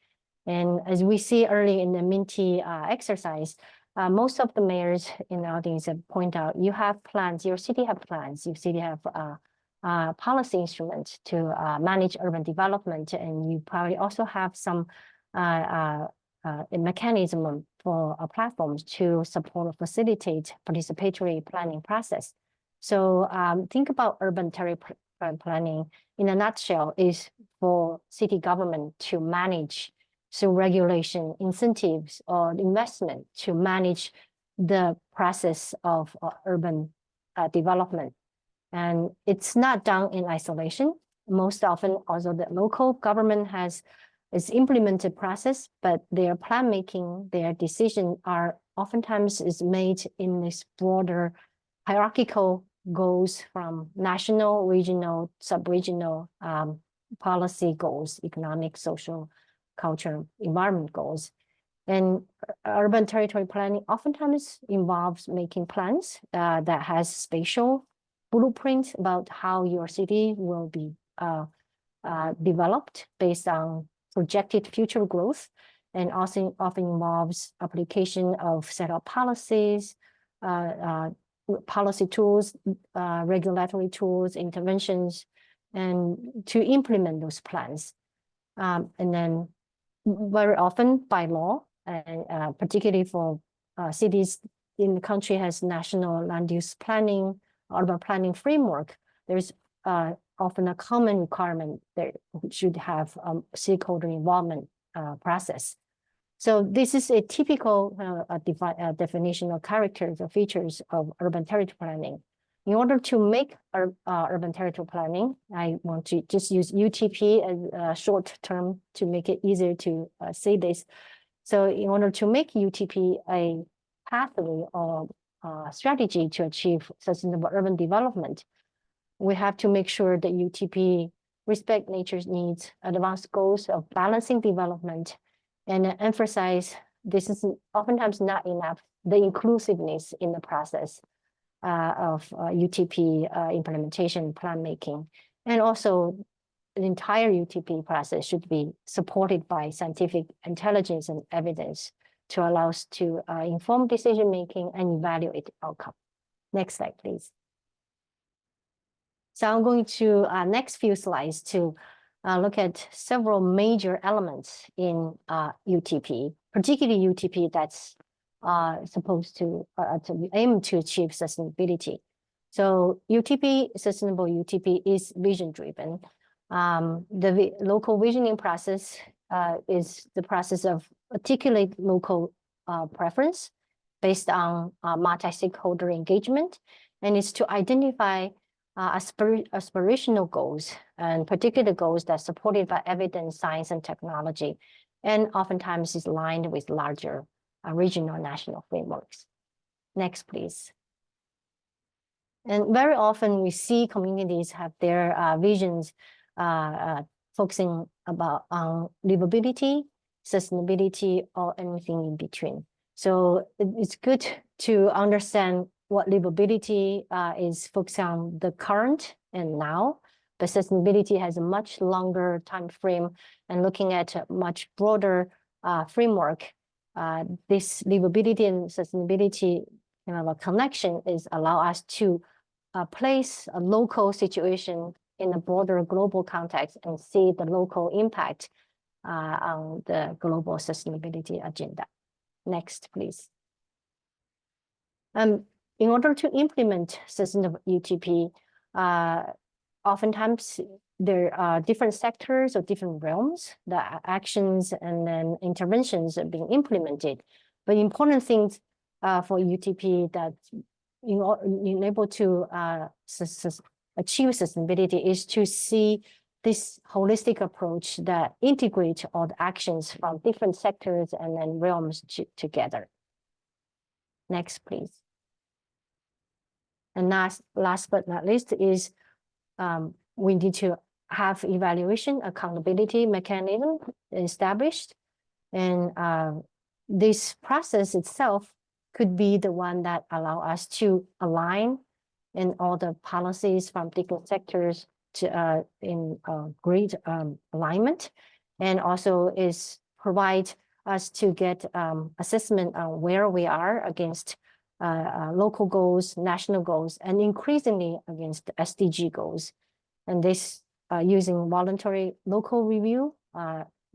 And as we see early in the Minty exercise, most of the mayors in the audience have pointed out, you have plans, your city have plans, your city have policy instruments to manage urban development, and you probably also have some mechanism for platforms to support or facilitate participatory planning process. So think about urban territory planning in a nutshell is for city government to manage through regulation, incentives, or investment to manage the process of urban development. And it's not done in isolation. Most often, also the local government has its implemented process, but their plan making, their decision are oftentimes is made in this broader hierarchical goals from national, regional, sub-regional policy goals, economic, social, culture, environment goals. And urban territory planning oftentimes involves making plans that has spatial blueprints about how your city will be developed based on projected future growth, and also often involves application of set of policies, policy tools, regulatory tools, interventions, and to implement those plans. And then very often by law, and particularly for cities in the country has national land use planning, urban planning framework, there's often a common requirement that should have stakeholder involvement process. So this is a typical definition of characters or features of urban territory planning. In order to make urban territory planning, I want to just use UTP as a short term to make it easier to say this. So in order to make UTP a pathway or strategy to achieve sustainable urban development, we have to make sure that UTP respect nature's needs, advance goals of balancing development, and emphasize this is oftentimes not enough, the inclusiveness in the process of UTP implementation, plan making, and also the entire UTP process should be supported by scientific intelligence and evidence to allow us to inform decision making and evaluate outcome. Next slide, please. So I'm going to next few slides to look at several major elements in UTP, particularly UTP that's supposed to aim to achieve sustainability. So UTP, sustainable UTP is vision driven. The local visioning process is the process of articulate local preference based on multi-stakeholder engagement, and it's to identify aspirational goals and particular goals that are supported by evidence, science, and technology, and oftentimes is aligned with larger regional national frameworks. Next, please. And very often we see communities have their visions focusing about livability, sustainability, or anything in between. So it's good to understand what livability is focused on the current and now, but sustainability has a much longer time frame and looking at a much broader framework. This livability and sustainability a connection is allow us to place a local situation in a broader global context and see the local impact on the global sustainability agenda. Next, please. In order to implement sustainable UTP, oftentimes there are different sectors or different realms that actions and then interventions are being implemented. But important things for UTP that enable to achieve sustainability is to see this holistic approach that integrates all the actions from different sectors and then realms together. Next, please. And last but not least is we need to have evaluation accountability mechanism established. And this process itself could be the one that allow us to align in all the policies from different sectors to in great alignment, and also is provide us to get assessment on where we are against local goals, national goals, and increasingly against the SDG goals. And this using voluntary local review,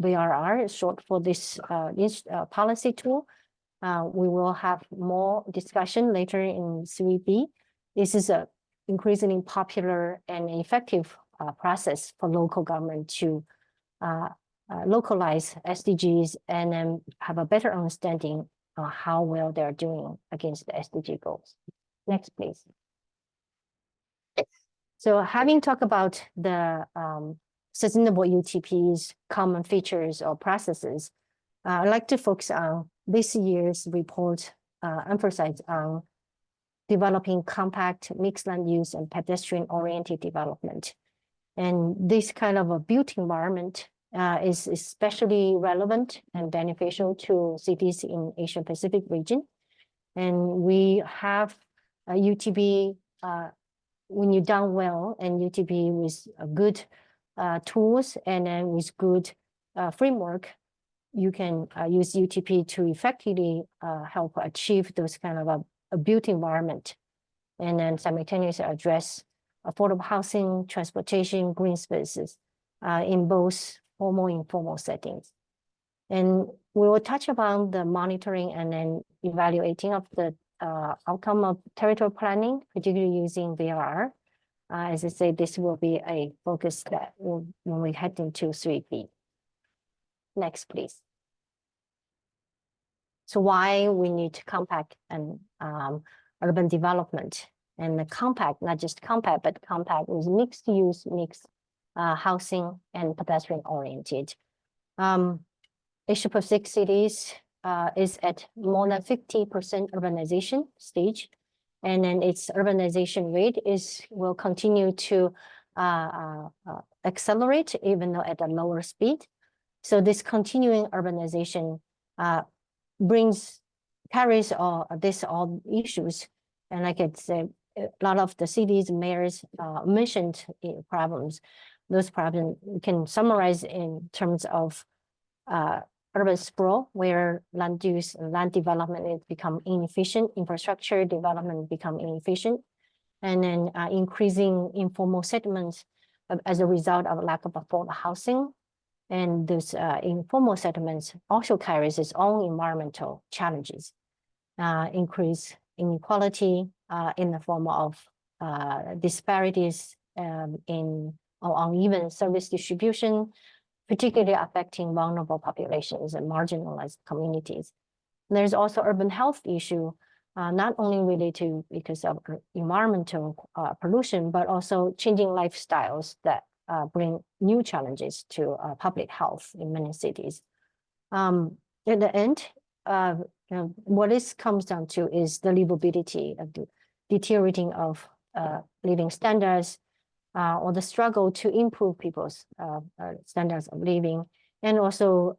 VRR is short for this policy tool. We will have more discussion later in 3B. This is a increasingly popular and effective process for local government to localize SDGs and then have a better understanding of how well they're doing against the SDG goals. Next, please. So having talked about the sustainable UTP's common features or processes, I'd like to focus on this year's report, emphasize on developing compact mixed land use and pedestrian-oriented development. And this kind of a built environment is especially relevant and beneficial to cities in Asia Pacific region. And we have a UTP, when you've done well, and UTP with good tools and then with good framework, you can use UTP to effectively help achieve those kind of a built environment, and then simultaneously address affordable housing, transportation, green spaces in both formal and informal settings. And we will touch upon the monitoring and then evaluating of the outcome of territorial planning, particularly using VRR. As I say, this will be a focus that when we head into 3B. Next, please. So why we need compact and urban development, and the compact, not just compact, but compact with mixed use, mixed housing and pedestrian oriented. Asia Pacific cities is at more than 50% urbanization stage, and then its urbanization rate will continue to accelerate, even though at a lower speed. So this continuing urbanization carries all issues, and like I said, a lot of the cities mayors mentioned problems. Those problems we can summarize in terms of urban sprawl, where land use and land development has become inefficient, infrastructure development become inefficient, and then increasing informal settlements as a result of lack of affordable housing. And those informal settlements also carries its own environmental challenges, increase inequality in the form of disparities in uneven service distribution, particularly affecting vulnerable populations and marginalized communities. There's also urban health issue, not only related because of environmental pollution, but also changing lifestyles that bring new challenges to public health in many cities. In the end, what this comes down to is the livability of the deteriorating of living standards, or the struggle to improve people's standards of living, and also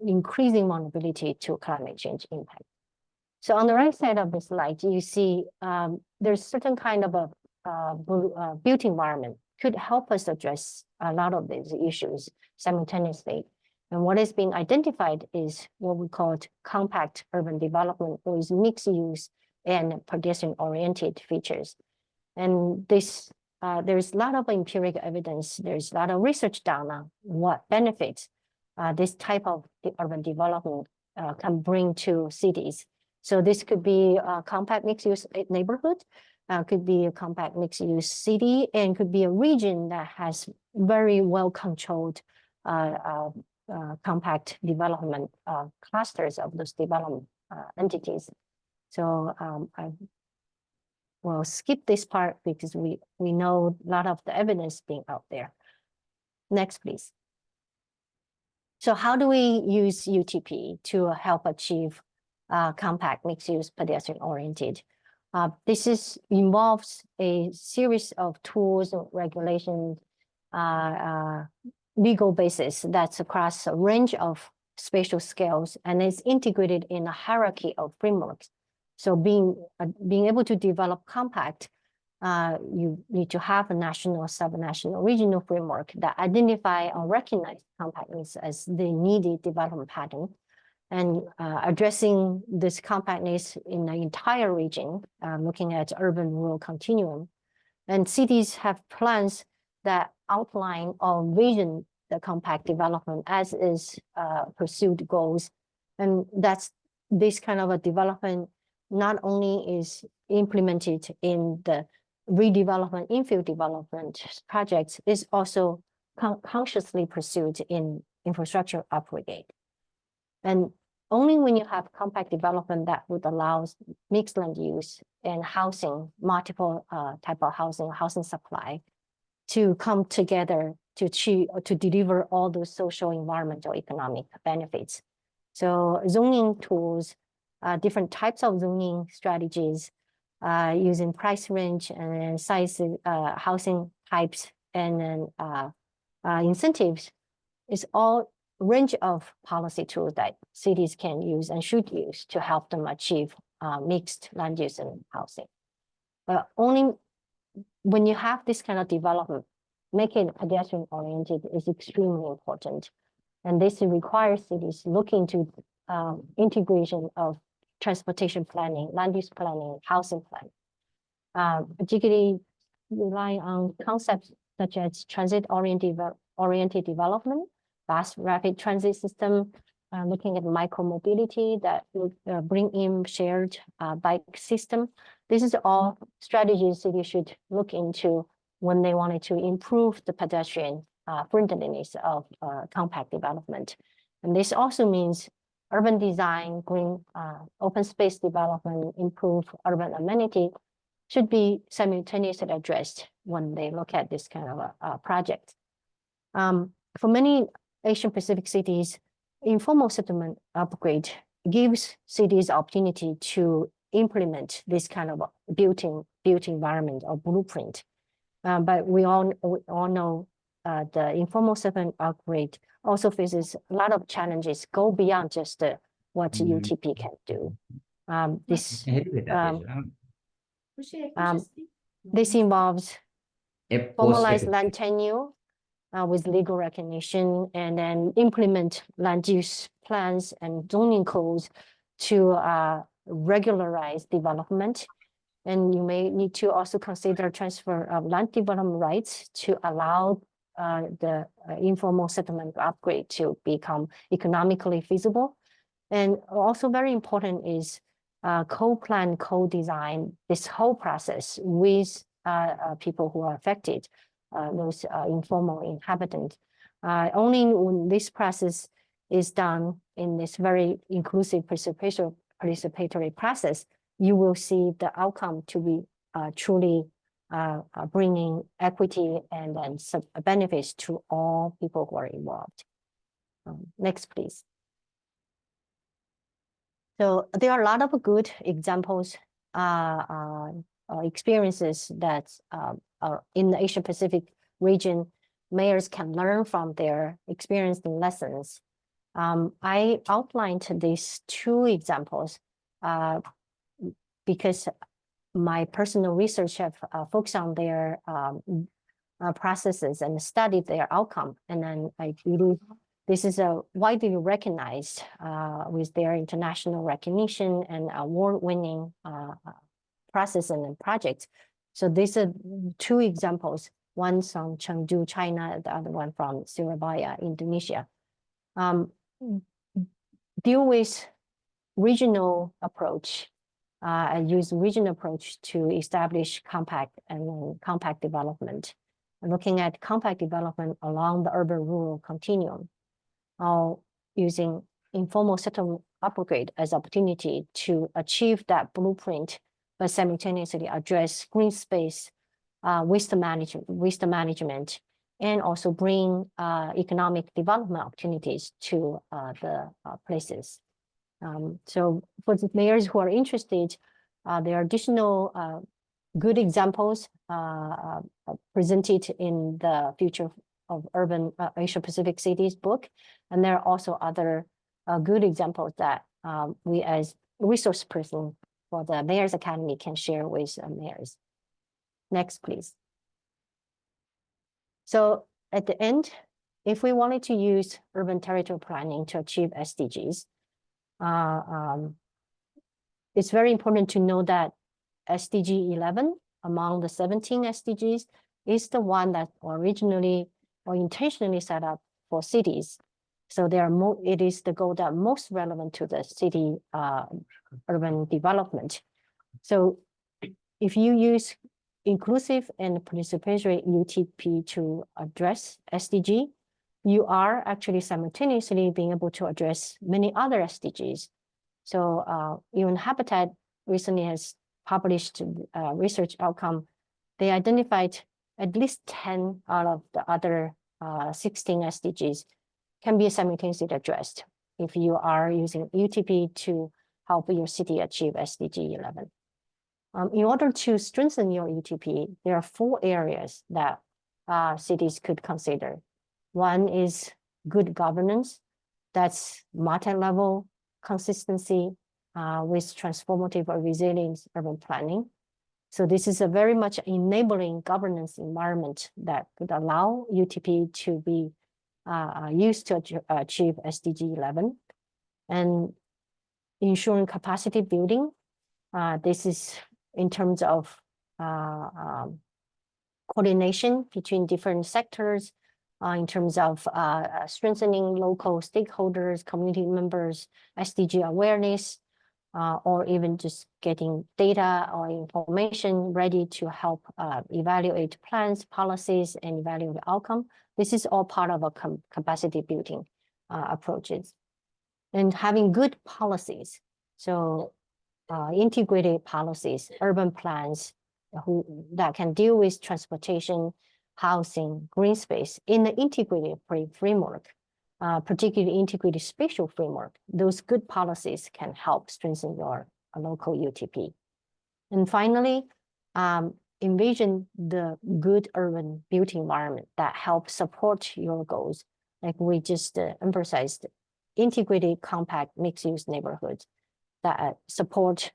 increasing vulnerability to climate change impact. So on the right side of the slide, you see there's certain kind of a built environment could help us address a lot of these issues simultaneously. And what is being identified is what we call compact urban development with mixed use and pedestrian-oriented features. And this, there's a lot of empirical evidence, there's a lot of research done on what benefits this type of urban development can bring to cities. So this could be a compact mixed-use neighborhood, could be a compact mixed-use city, and could be a region that has very well-controlled compact development clusters of those development entities. So I will skip this part because we know a lot of the evidence being out there. Next, please. So how do we use UTP to help achieve compact mixed-use pedestrian-oriented? This involves a series of tools, regulations, legal basis that's across a range of spatial scales and is integrated in a hierarchy of frameworks. So being able to develop compact, you need to have a national, subnational, regional framework that identify or recognize compactness as the needed development pattern, and addressing this compactness in the entire region, looking at urban-rural continuum. And cities have plans that outline or vision the compact development as is pursued goals. And that's this kind of a development not only is implemented in the redevelopment, infill development projects, is also consciously pursued in infrastructure upgrade. And only when you have compact development that would allow mixed land use and housing, multiple type of housing supply to come together to achieve or to deliver all those social, environmental, economic benefits. So zoning tools, different types of zoning strategies, using price range and size, housing types, and then incentives is all range of policy tools that cities can use and should use to help them achieve mixed land use and housing. But only when you have this kind of development, making it pedestrian oriented is extremely important. And this requires cities look into integration of transportation planning, land use planning, housing planning, particularly relying on concepts such as transit-oriented development, fast rapid transit system, looking at micromobility that would bring in shared bike system. This is all strategies cities should look into when they wanted to improve the pedestrian friendliness of compact development. And this also means urban design, green open space development, improve urban amenity should be simultaneously addressed when they look at this kind of project. For many Asian Pacific cities, informal settlement upgrade gives cities opportunity to implement this kind of built environment or blueprint. But we all know the informal settlement upgrade also faces a lot of challenges, go beyond just what UTP can do. This involves formalized land tenure with legal recognition, and then implement land use plans and zoning codes to regularize development. And you may need to also consider transfer of land development rights to allow the informal settlement upgrade to become economically feasible. And also very important is co-plan, co-design this whole process with people who are affected, those informal inhabitants. Only when this process is done in this very inclusive participatory process, you will see the outcome to be truly bringing equity and then some benefits to all people who are involved. Next, please. So there are a lot of good examples, experiences that are in the Asia Pacific region. Mayors can learn from their experience and lessons. I outlined these two examples because my personal research have focused on their processes and studied their outcome. And then I believe this is a widely recognized with their international recognition and award-winning process and projects. So these are two examples, one from Chengdu, China, the other one from Surabaya, Indonesia. Deal with regional approach, use regional approach to establish compact and compact development, looking at compact development along the urban-rural continuum, using informal upgrade as opportunity to achieve that blueprint, but simultaneously address green space, waste management, and also bring economic development opportunities to the places. So for the mayors who are interested, there are additional good examples presented in the Future of Urban Asia Pacific Cities book. And there are also other good examples that we as resource person for the Mayor's Academy can share with mayors. Next, please. So at the end, if we wanted to use urban territorial planning to achieve SDGs, it's very important to know that SDG 11 among the 17 SDGs is the one that originally or intentionally set up for cities. So it is the goal that most relevant to the city urban development. So if you use inclusive and participatory UTP to address SDG, you are actually simultaneously being able to address many other SDGs. So UN Habitat recently has published research outcome. They identified at least 10 out of the other 16 SDGs can be simultaneously addressed if you are using UTP to help your city achieve SDG 11. In order to strengthen your UTP, there are 4 areas that cities could consider. One is good governance. That's multi-level consistency with transformative or resilient urban planning. So this is a very much enabling governance environment that could allow UTP to be used to achieve SDG 11. And ensuring capacity building, this is in terms of coordination between different sectors, in terms of strengthening local stakeholders, community members, SDG awareness, or even just getting data or information ready to help evaluate plans, policies, and evaluate the outcome. This is all part of a capacity building approaches. And having good policies, so integrated policies, urban plans that can deal with transportation, housing, green space in the integrated framework, particularly integrated spatial framework. Those good policies can help strengthen your local UTP. And finally, envision the good urban built environment that helps support your goals. Like we just emphasized, integrated compact mixed-use neighborhoods that support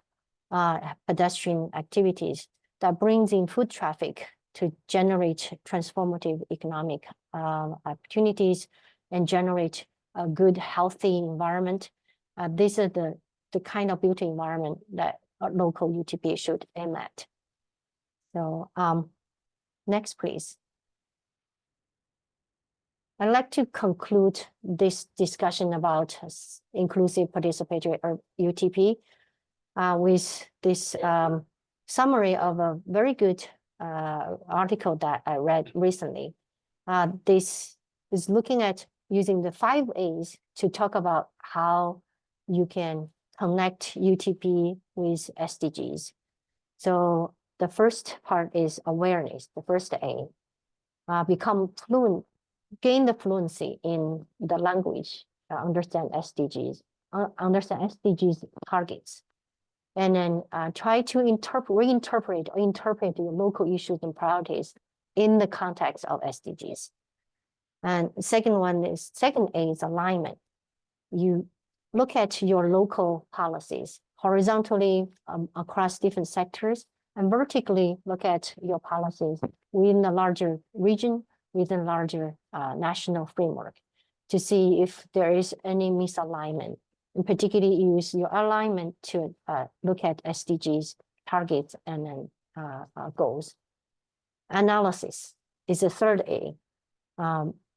pedestrian activities, that brings in foot traffic to generate transformative economic opportunities and generate a good, healthy environment. These are the kind of built environment that a local UTP should aim at. So next, please. I'd like to conclude this discussion about inclusive participatory UTP with this summary of a very good article that I read recently. This is looking at using the 5 A's to talk about how you can connect UTP with SDGs. So the first part is awareness, the first A. Become fluent, gain the fluency in the language, understand SDGs, understand SDGs targets. And then try to reinterpret or interpret the local issues and priorities in the context of SDGs. And second A is alignment. You look at your local policies horizontally across different sectors, and vertically look at your policies within a larger region, within a larger national framework to see if there is any misalignment. And particularly use your alignment to look at SDGs, targets, and then goals. Analysis is the third A.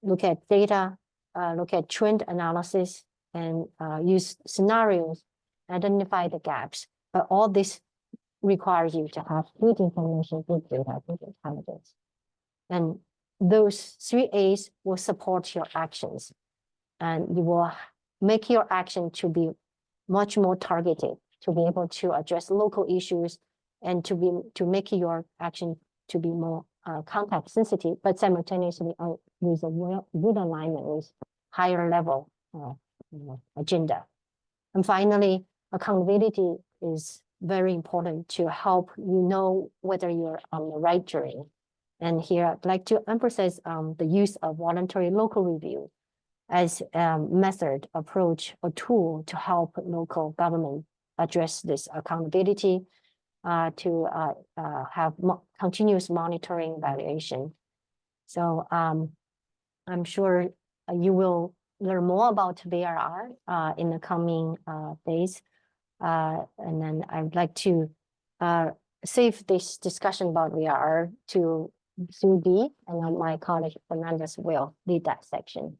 Look at data, look at trend analysis, and use scenarios, identify the gaps. But all this requires you to have good information, good data, good intelligence. And those 3 A's will support your actions. And you will make your action to be much more targeted to be able to address local issues and to make your action to be more context sensitive, but simultaneously with a good alignment with higher level agenda. And finally, accountability is very important to help you know whether you're on the right journey. And here I'd like to emphasize the use of voluntary local review as a method, approach, or tool to help local government address this accountability, to have continuous monitoring evaluation. So I'm sure you will learn more about VRR in the coming days. And then I'd like to save this discussion about VRR to Sue B, and then my colleague Fernandez will lead that section.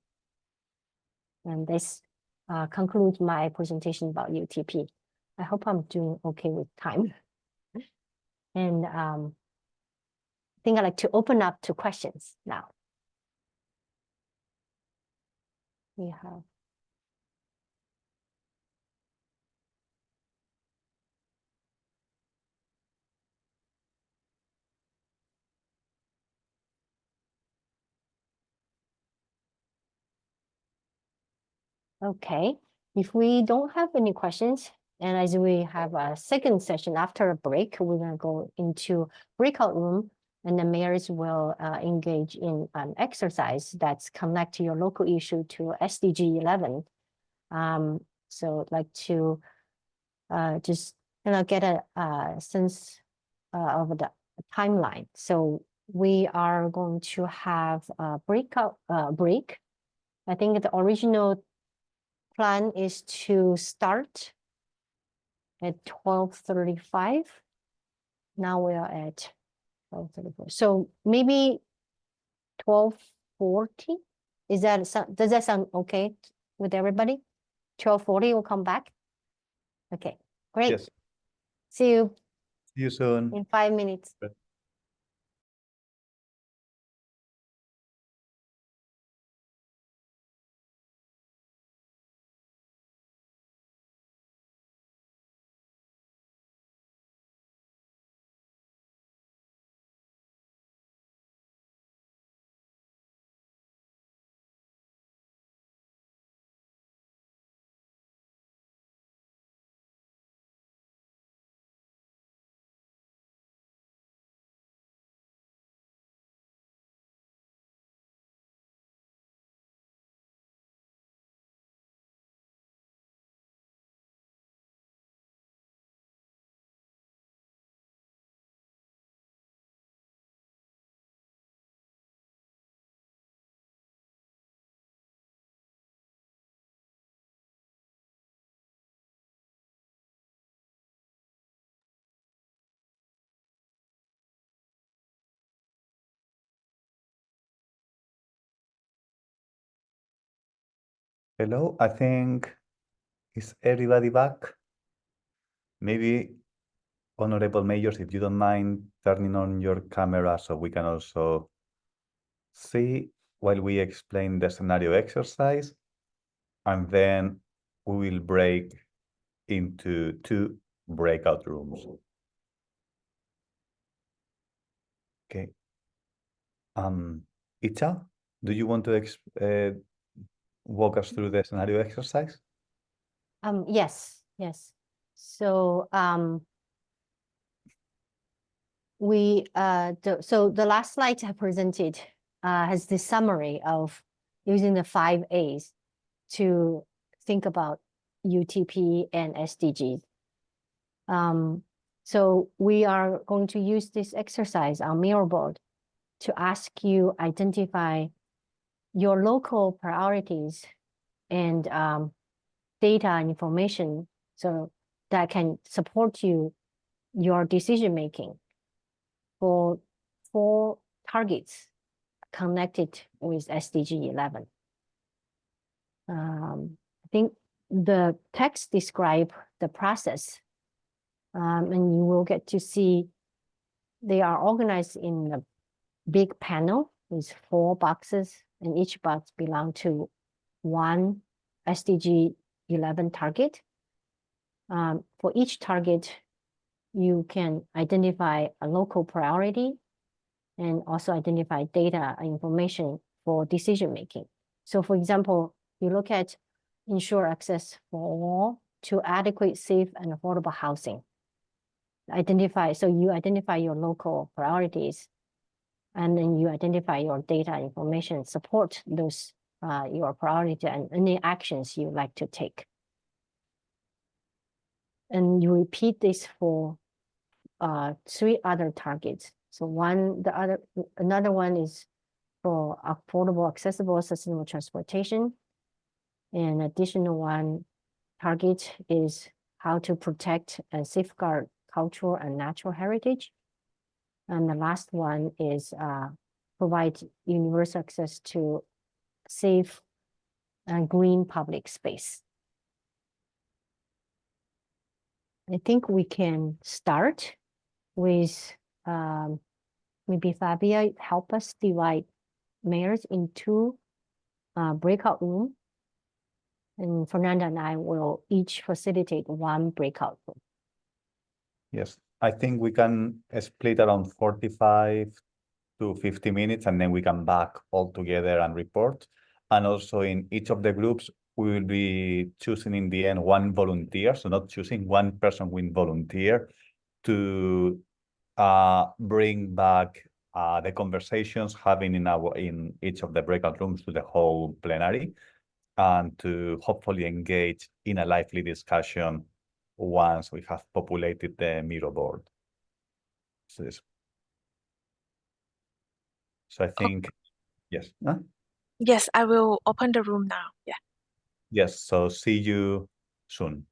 And this concludes my presentation about UTP. I hope I'm doing okay with time. And I think I'd like to open up to questions now. We have. Okay, if we don't have any questions, and as we have a second session after a break, we're gonna go into breakout room, and the mayors will engage in an exercise that's connect to your local issue to SDG 11. So I'd like to just get a sense of the timeline. So we are going to have a breakout break. I think the original plan is to start at 12:35. Now we are at 12:34. So maybe 12:40. Does that sound okay with everybody? 12:40 will come back. Okay, great. Yes. See you See you soon. in 5 minutes. Hello, I think, is everybody back? Maybe, honorable mayors, if you don't mind turning on your camera so we can also see while we explain the scenario exercise, and then we will break into 2 breakout rooms. Okay. Icha, do you want to walk us through the scenario exercise? Yes. So the last slide I presented has the summary of using the 5 A's to think about UTP and SDGs. So we are going to use this exercise on mirror board to ask you identify your local priorities and data and information so that can support your decision making for 4 targets connected with SDG 11. I think the text describe the process, and you will get to see they are organized in a big panel with 4 boxes, and each box belong to 1 SDG 11 target. For each target, you can identify a local priority and also identify data information for decision making. So for example, you look at ensure access for all to adequate, safe, and affordable housing. So you identify your local priorities, and then you identify your data information, support those your priority and any actions you like to take. And you repeat this for 3 other targets. So another one is for affordable, accessible, sustainable transportation. An additional one target is how to protect and safeguard cultural and natural heritage. And the last one is provide universal access to safe and green public space. I think we can start with maybe Fabia help us divide mayors into breakout room, and Fernanda and I will each facilitate one breakout room. Yes, I think we can split around 45 to 50 minutes, and then we come back all together and report. And also in each of the groups, we will be choosing in the end one volunteer. So not choosing, one person will volunteer to bring back the conversations having in each of the breakout rooms to the whole plenary, and to hopefully engage in a lively discussion once we have populated the Miro board. So I think, yes. Huh? Yes, I will open the room now. Yeah. Yes, so see you soon.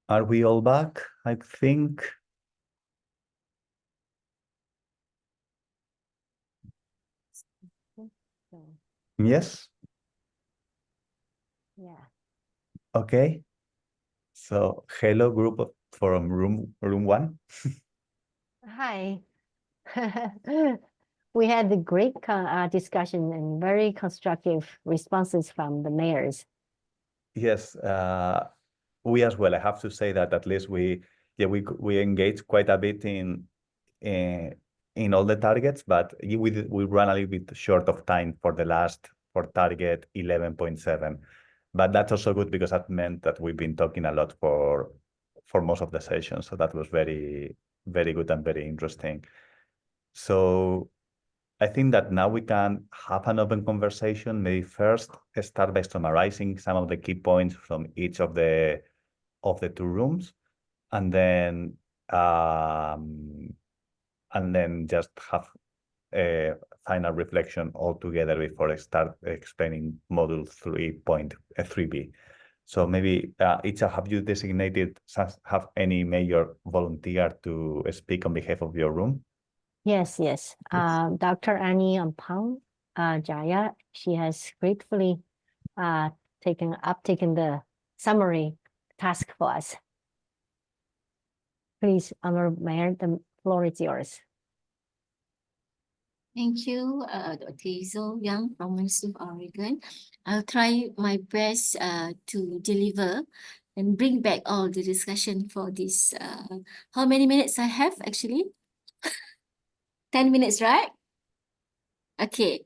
Are we all back? I think. Yes. Yeah. Okay. So hello, group from room 1. Hi. We had a great discussion and very constructive responses from the mayors. Yes, we as well. I have to say that at least we engaged quite a bit in all the targets, but we ran a little bit short of time for target 11.7. But that's also good because that meant that we've been talking a lot for most of the session. So that was very, very good and very interesting. So I think that now we can have an open conversation. Maybe first start by summarizing some of the key points from each of the 2 rooms, and then just have a final reflection all together before I start explaining module 3.3b. So maybe have you designated, have any major volunteer to speak on behalf of your room? Yes. Dr. Annie Ampang Jaya, she has gratefully taken the summary task for us. Please, Honorable Mayor, the floor is yours. Thank you, Dr. Hazel Young from University of Oregon. I'll try my best to deliver and bring back all the discussion for this. How many minutes I have actually? 10 minutes, right? Okay.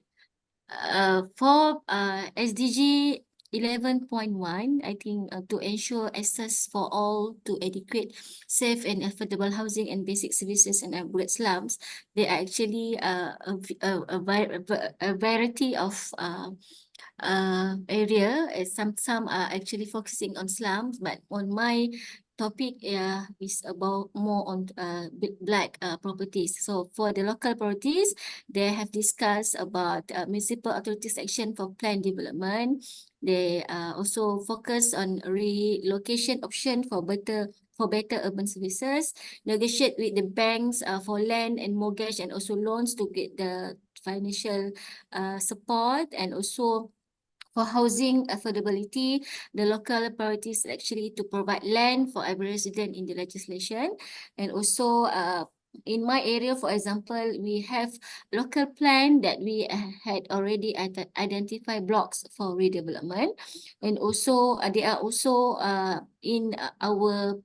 For SDG 11.1, I think to ensure access for all to adequate, safe and affordable housing and basic services and upgrade slums, there are actually a variety of area. Some are actually focusing on slums, but on my topic is about more on black properties. So for the local properties, they have discussed about municipal authorities action for plan development. They also focus on relocation option for better urban services, negotiate with the banks for land and mortgage and also loans to get the financial support, and also for housing affordability, the local authorities actually to provide land for every resident in the legislation. And also in my area, for example, we have local plan that we had already identified blocks for redevelopment. And also there are also in our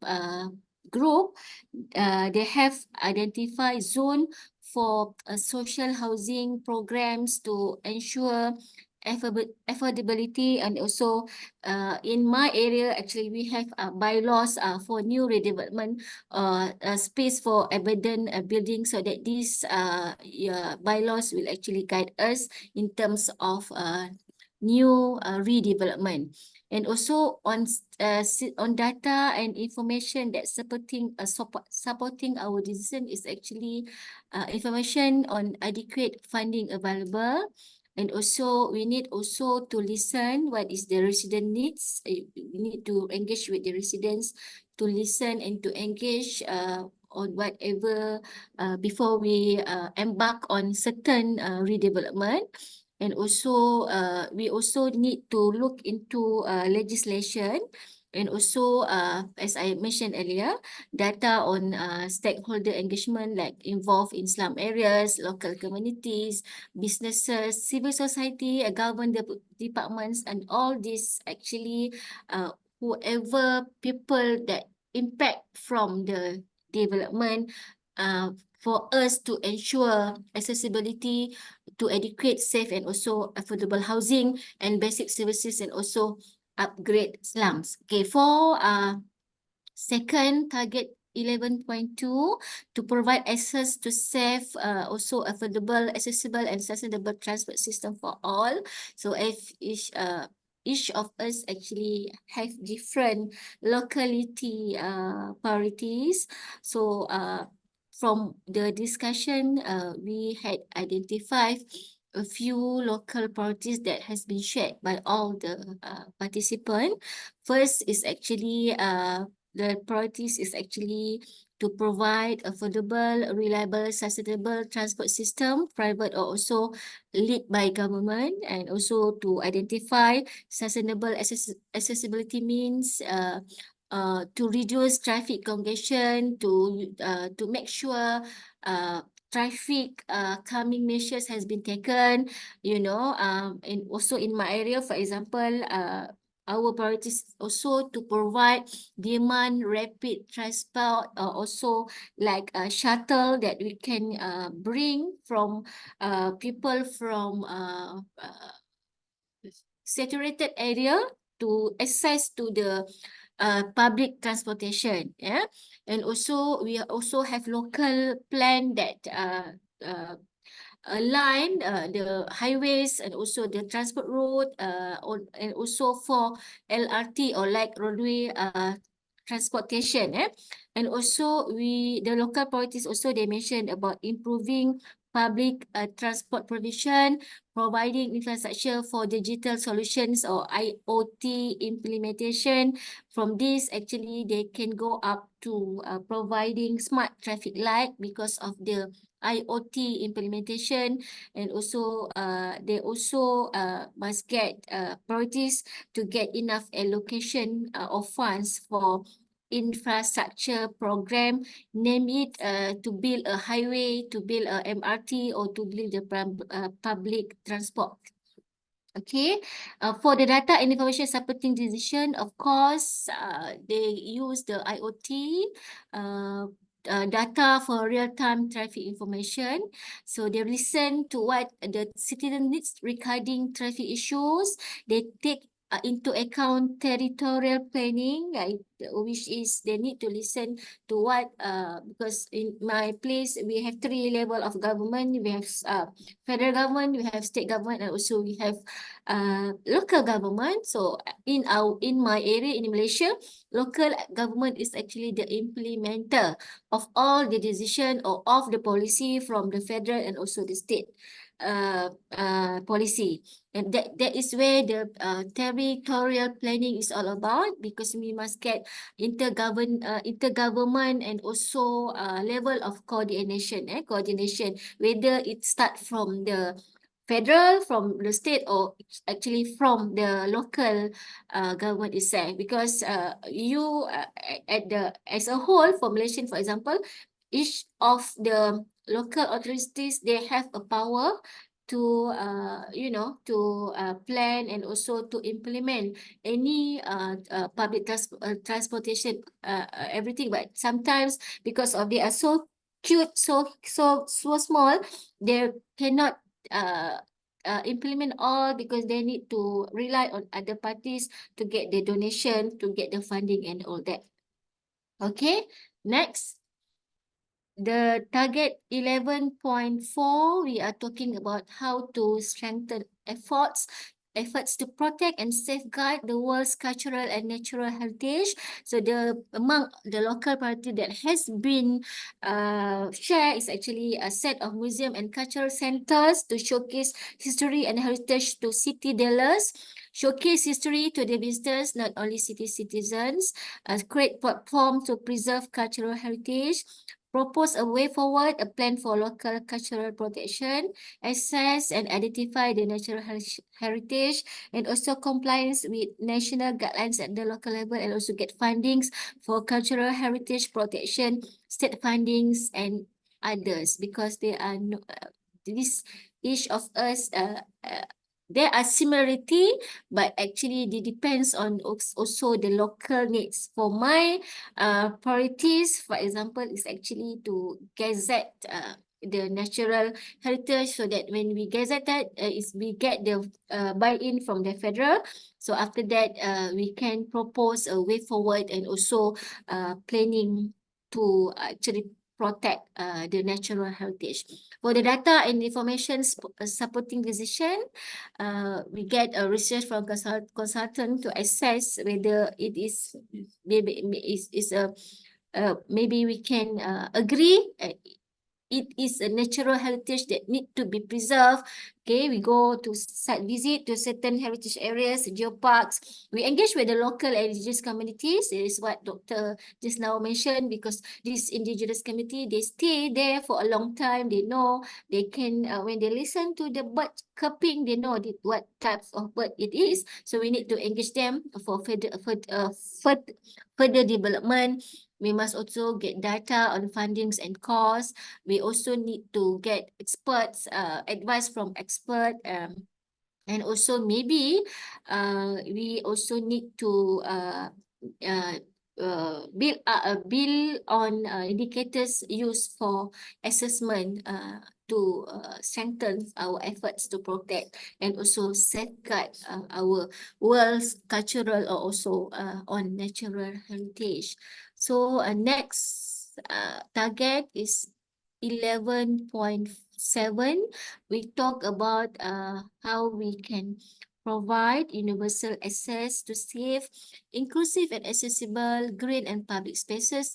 group, they have identified zone for social housing programs to ensure affordability. And also in my area, actually we have bylaws for new redevelopment space for abandoned buildings, so that these bylaws will actually guide us in terms of new redevelopment. And also on data and information that supporting our decision is actually information on adequate funding available. And also we need also to listen what is the resident needs. We need to engage with the residents to listen and to engage on whatever before we embark on certain redevelopment. And also we also need to look into legislation. And also, as I mentioned earlier, data on stakeholder engagement, like involved in slum areas, local communities, businesses, civil society, government departments, and all this actually, whoever people that impact from the development, for us to ensure accessibility to adequate, safe, and also affordable housing and basic services, and also upgrade slums. Okay, for second target 11.2, to provide access to safe, also affordable, accessible, and sustainable transport system for all. So if each of us actually have different locality priorities. So from the discussion, we had identified a few local priorities that has been shared by all the participants. First is actually the priorities is actually to provide affordable, reliable, sustainable transport system, private or also led by government, and also to identify sustainable accessibility means to reduce traffic congestion, to make sure traffic calming measures has been taken, and also in my area, for example, our priorities also to provide demand rapid transport, also like a shuttle that we can bring from people from saturated area to access to the public transportation. Yeah, and also we also have local plan that align the highways and also the transport road, and also for LRT or light roadway transportation. And also the local priorities also, they mentioned about improving public transport provision, providing infrastructure for digital solutions or IoT implementation. From this, actually, they can go up to providing smart traffic light because of the IoT implementation. And also, they also must get priorities to get enough allocation of funds for infrastructure program, name it to build a highway, to build a MRT, or to build a public transport. Okay, for the data and information supporting decision, of course, they use the IoT data for real-time traffic information. So they listen to what the citizen needs regarding traffic issues. They take into account territorial planning, which is they need to listen to what, because in my place, we have 3 levels of government. We have federal government, we have state government, and also we have local government. So in my area in Malaysia, local government is actually the implementer of all the decision or of the policy from the federal and also the state policy. And that is where the territorial planning is all about, because we must get intergovernment and also level of coordination, whether it start from the federal, from the state, or actually from the local government itself. Because as a whole, for Malaysian, for example, each of the local authorities, they have a power to plan and also to implement any public transportation, everything. But sometimes, because of they are so cute, so small, they cannot implement all, because they need to rely on other parties to get the donation, to get the funding and all that. Okay, next. The target 11.4, we are talking about how to strengthen efforts to protect and safeguard the world's cultural and natural heritage. So among the local priority that has been shared is actually a set of museum and cultural centers to showcase history and heritage to city dwellers, showcase history to the visitors, not only city citizens, create platform to preserve cultural heritage, propose a way forward, a plan for local cultural protection, assess and identify the natural heritage, and also compliance with national guidelines at the local level, and also get fundings for cultural heritage protection, state fundings, and others, because they are each of us there are similarity, but actually it depends on also the local needs. For my priorities, for example, is actually to gazette the natural heritage, so that when we gazette that, we get the buy-in from the federal. So after that, we can propose a way forward and also planning to actually protect the natural heritage. For the data and information supporting decision, we get a research from consultant to assess whether it is maybe we can agree it is a natural heritage that need to be preserved. Okay, we go to site visit to certain heritage areas, geoparks. We engage with the local indigenous communities. It is what Dr. just now mentioned, because this indigenous community, they stay there for a long time. They know, they can, when they listen to the bird chirping, they know what types of bird it is. So we need to engage them for further development. We must also get data on fundings and costs. We also need to get experts, advice from expert, and also maybe we also need to build on indicators used for assessment to strengthen our efforts to protect and also safeguard our world's cultural or also on natural heritage. So next target is 11.7. We talk about how we can provide universal access to safe, inclusive and accessible green and public spaces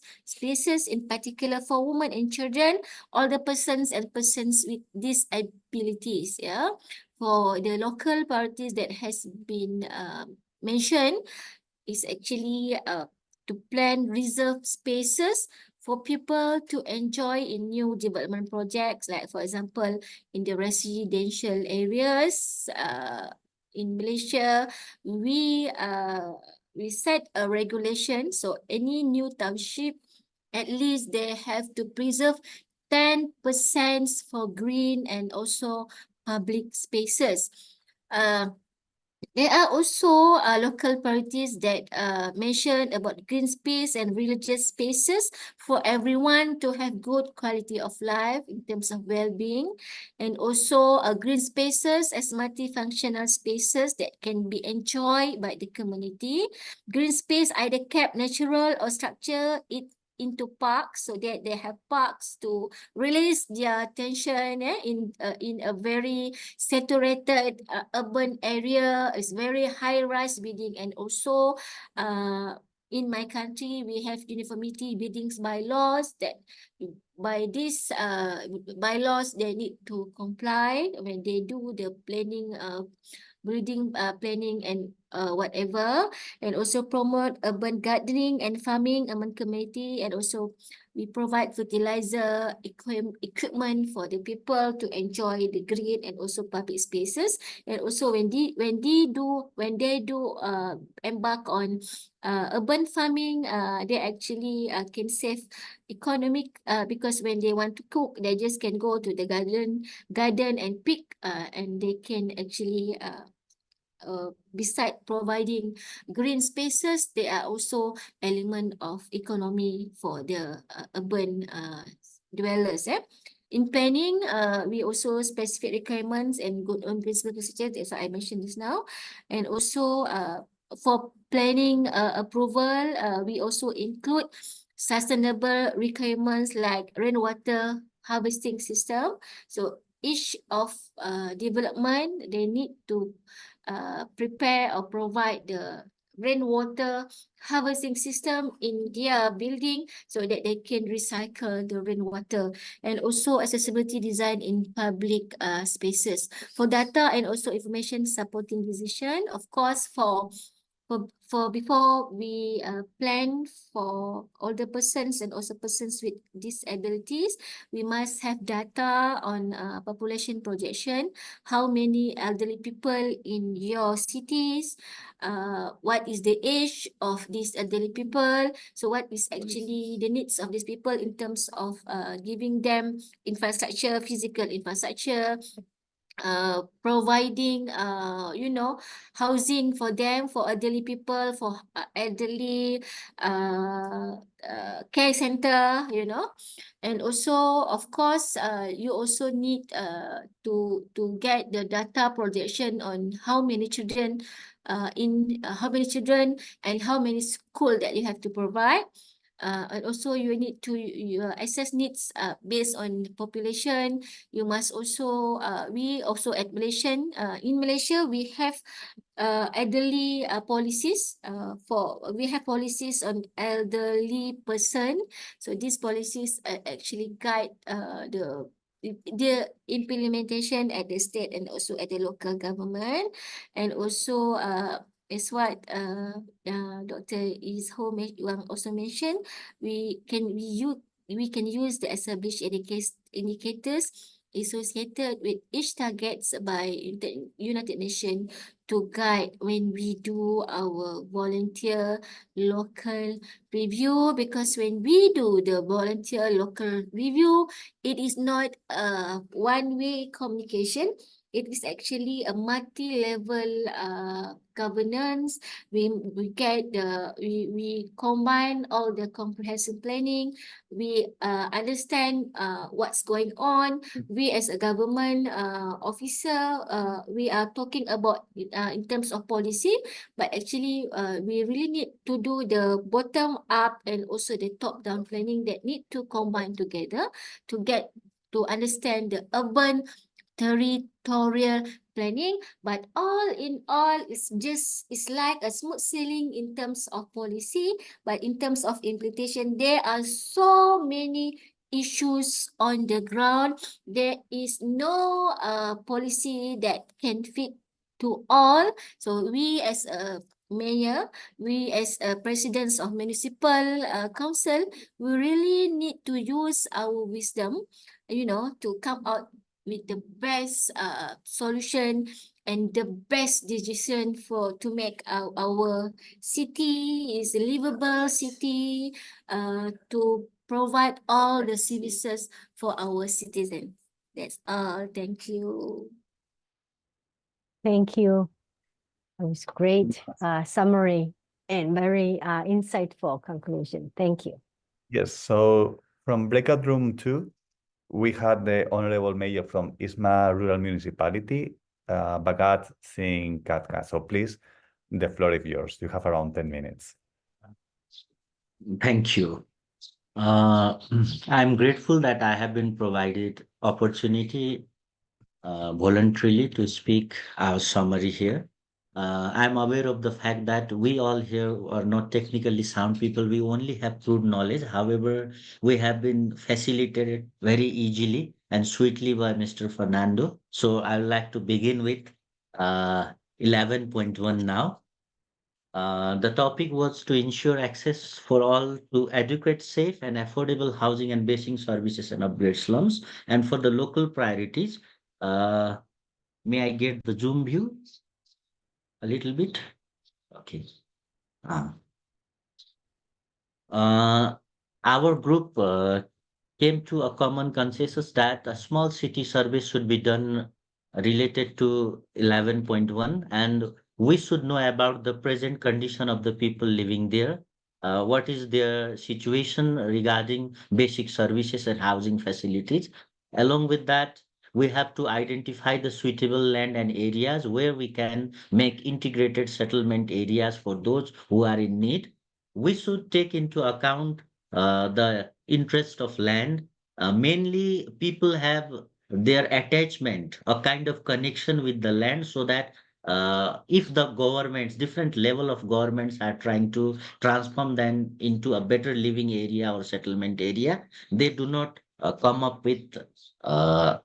in particular for women and children, older persons and persons with disabilities. Yeah, for the local priorities that has been mentioned is actually to plan reserved spaces for people to enjoy in new development projects, like for example, in the residential areas in Malaysia, we we set a regulation. So any new township, at least they have to preserve 10% for green and also public spaces. There are also local priorities that mention about green space and religious spaces for everyone to have good quality of life in terms of well-being, and also green spaces as multifunctional spaces that can be enjoyed by the community. Green space either kept natural or structure it into parks, so that they have parks to release their tension in a very saturated urban area. Is very high-rise building, and also in my country we have uniformity buildings bylaws that by these bylaws they need to comply when they do the planning, building planning and whatever, and also promote urban gardening and farming among community, and also we provide fertilizer equipment for the people to enjoy the green and also public spaces. And also when they do embark on urban farming, they actually can save economic, because when they want to cook, they just can go to the garden and pick, and they can actually beside providing green spaces, they are also element of economy for the urban dwellers. In planning, we also specific requirements and good own principle procedure, that's what I mentioned just now. And also for planning approval, we also include sustainable requirements like rainwater harvesting system. So each of development, they need to prepare or provide the rainwater harvesting system in their building so that they can recycle the rainwater, and also accessibility design in public spaces for data and also information supporting decision. Of course, for before we plan for older persons and also persons with disabilities, we must have data on population projection, how many elderly people in your cities, what is the age of these elderly people, so what is actually the needs of these people in terms of giving them infrastructure, physical infrastructure, providing housing for them, for elderly people, for elderly care center, and also of course you also need to get the data projection on how many children and how many school that you have to provide. And also you need to assess needs based on the population. You must also we also at Malaysian in Malaysia we have elderly policies we have policies on elderly person. So these policies actually guide the implementation at the state and also at the local government. And also as what Dr. Izho also mentioned, we can use the established indicators associated with each targets by United Nations to guide when we do our volunteer local review. Because when we do the volunteer local review, it is not a one-way communication. It is actually a multi-level governance. We combine all the comprehensive planning. We understand what's going on. We as a government officer, we are talking about in terms of policy, but actually we really need to do the bottom up and also the top down planning that need to combine together to get to understand the urban territorial planning. But all in all, it's like a smooth sailing in terms of policy, but in terms of implementation, there are so many issues on the ground. There is no policy that can fit to all. So we as a mayor, we as presidents of municipal council, we really need to use our wisdom, to come out with the best solution and the best decision to make our city is a livable city, to provide all the services for our citizens. That's all. Thank you. Thank you. It was great summary and very insightful conclusion. Thank you. Yes, so from breakout room 2, we had the Honorable Mayor from Isma Rural Municipality, Bhagat Singh Katka. So please, the floor is yours. You have around 10 minutes. Thank you. I'm grateful that I have been provided opportunity voluntarily to speak our summary here. I'm aware of the fact that we all here are not technically sound people. We only have crude knowledge. However, we have been facilitated very easily and sweetly by Mr. Fernando. So I would like to begin with 11.1 now. The topic was to ensure access for all to adequate, safe, and affordable housing and basic services and upgrade slums. And for the local priorities, may I get the zoom view a little bit? Okay. Our group came to a common consensus that a small city survey should be done related to 11.1, and we should know about the present condition of the people living there. What is their situation regarding basic services and housing facilities? Along with that, we have to identify the suitable land and areas where we can make integrated settlement areas for those who are in need. We should take into account the interest of land. Mainly, people have their attachment, a kind of connection with the land, so that if the governments, different level of governments are trying to transform them into a better living area or settlement area, they do not come up with uh,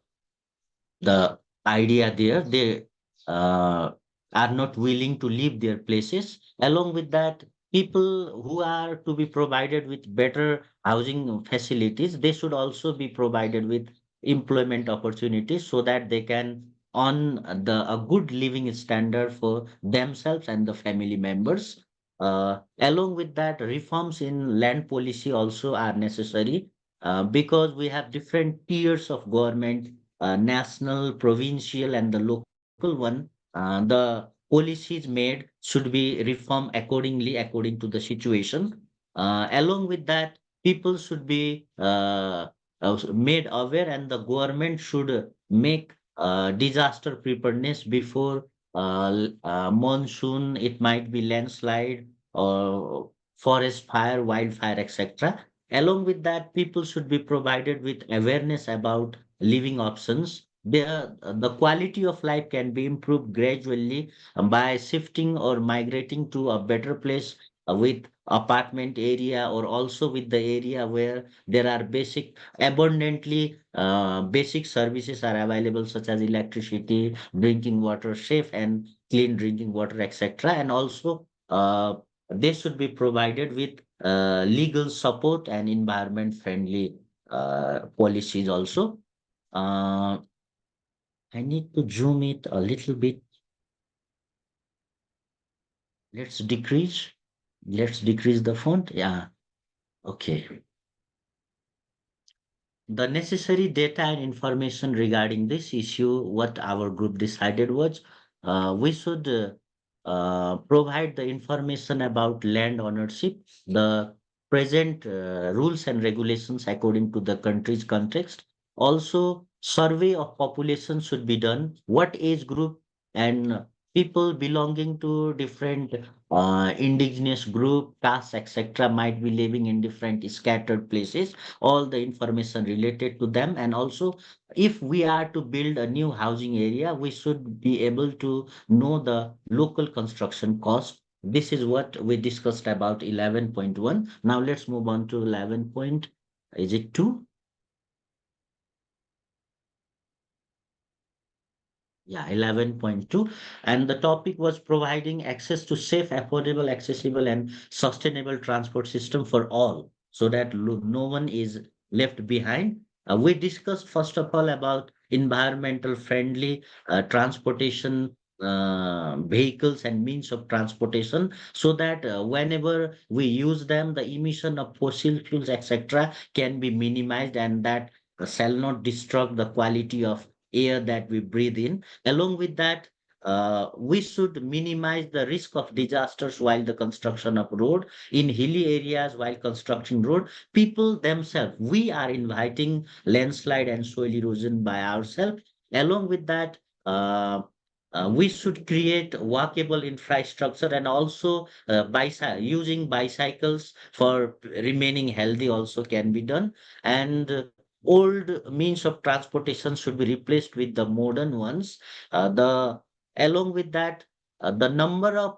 the idea there. They are not willing to leave their places. Along with that, people who are to be provided with better housing facilities, they should also be provided with employment opportunities so that they can on a good living standard for themselves and the family members. Along with that, reforms in land policy also are necessary because we have different tiers of government, national, provincial, and the local one. The policies made should be reformed accordingly, according to the situation. Along with that, people should be made aware, and the government should make disaster preparedness before monsoon. It might be landslide or forest fire, wildfire, etc. Along with that, people should be provided with awareness about living options. The quality of life can be improved gradually by shifting or migrating to a better place with apartment area, or also with the area where there are abundantly basic services are available, such as electricity, drinking water, safe and clean drinking water, etc. And also they should be provided with legal support and environment friendly policies also. I need to zoom it a little bit. Let's decrease. Let's decrease the font. Yeah. Okay. The necessary data and information regarding this issue, what our group decided was we should provide the information about land ownership, the present rules and regulations according to the country's context. Also, survey of population should be done, what age group and people belonging to different indigenous group, castes, etc. might be living in different scattered places, all the information related to them. And also, if we are to build a new housing area, we should be able to know the local construction cost. This is what we discussed about 11.1. Now let's move on to 11 point. Is it 2? Yeah, 11.2. And the topic was providing access to safe, affordable, accessible, and sustainable transport system for all, so that no one is left behind. We discussed first of all about environmental friendly transportation vehicles and means of transportation, so that whenever we use them, the emission of fossil fuels, etc., can be minimized, and that shall not disrupt the quality of air that we breathe in. Along with that, we should minimize the risk of disasters while the construction of road in hilly areas. While constructing road, people themselves, we are inviting landslide and soil erosion by ourselves. Along with that, we should create walkable infrastructure, and also using bicycles for remaining healthy also can be done. And old means of transportation should be replaced with the modern ones. The Along with that, the number of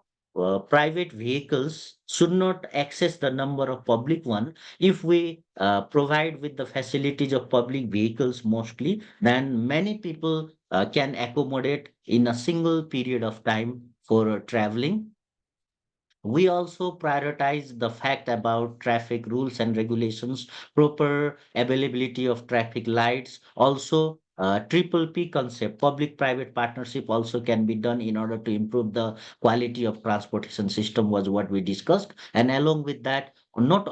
private vehicles should not excess the number of public one. If we provide with the facilities of public vehicles mostly, then many people can accommodate in a single period of time for traveling. We also prioritize the fact about traffic rules and regulations, proper availability of traffic lights. Also, triple P concept, public-private partnership also can be done in order to improve the quality of transportation system, was what we discussed. And along with that, not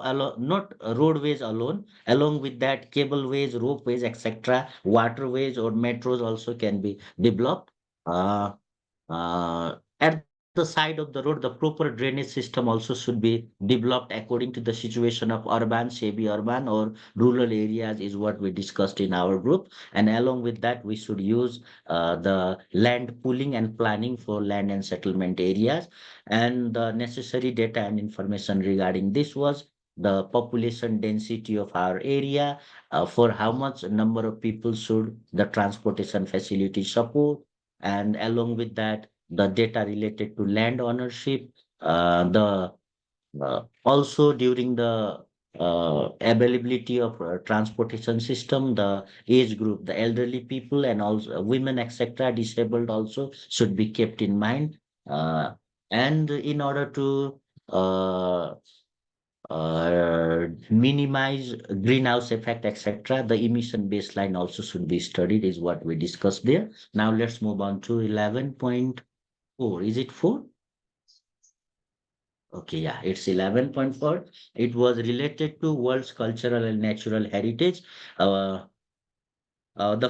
roadways alone, along with that, cableways, ropeways, etc., waterways or metros also can be developed. At the side of the road, the proper drainage system also should be developed according to the situation of urban, semi-urban or rural areas, is what we discussed in our group. And along with that, we should use the land pooling and planning for land and settlement areas. And the necessary data and information regarding this was the population density of our area, for how much number of people should the transportation facility support, and along with that, the data related to land ownership, the also during the availability of transportation system, the age group, the elderly people and also women, etc., disabled also should be kept in mind. And in order to uh, minimize greenhouse effect, etc., the emission baseline also should be studied, is what we discussed there. Now let's move on to 11.4. Is it 4? Okay, yeah, it's 11.4. It was related to world's cultural and natural heritage. The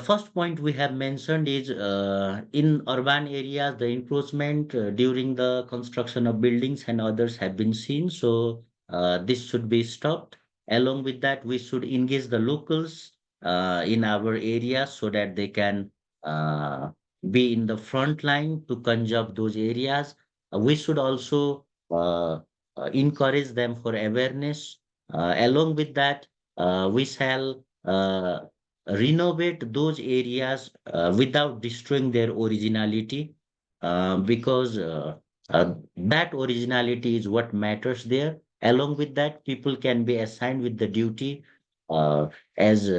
first point we have mentioned is in urban areas, the encroachment during the construction of buildings and others have been seen. So this should be stopped. Along with that, we should engage the locals in our areas so that they can uh, be in the front line to conserve those areas. We should also encourage them for awareness. Along with that, we shall renovate those areas without destroying their originality, because that originality is what matters there. Along with that, people can be assigned with the duty, uh, as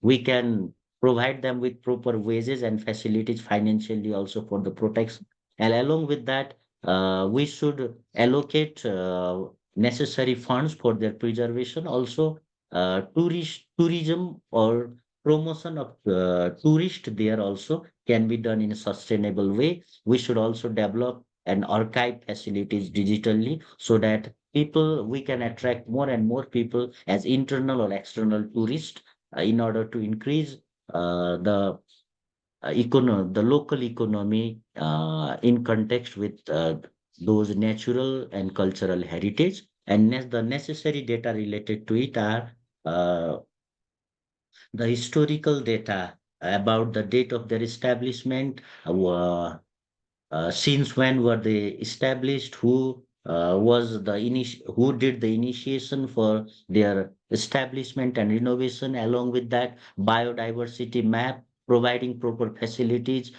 we can provide them with proper wages and facilities financially also for the protection. And along with that, we should allocate necessary funds for their preservation. Also, tourism or promotion of tourist there also can be done in a sustainable way. We should also develop and archive facilities digitally so that we can attract more and more people as internal or external tourists, in order to increase the local economy in context with those natural and cultural heritage. And the necessary data related to it are uh, the historical data about the date of their establishment, since when were they established, who did the initiation for their establishment and renovation. Along with that, biodiversity map providing proper facilities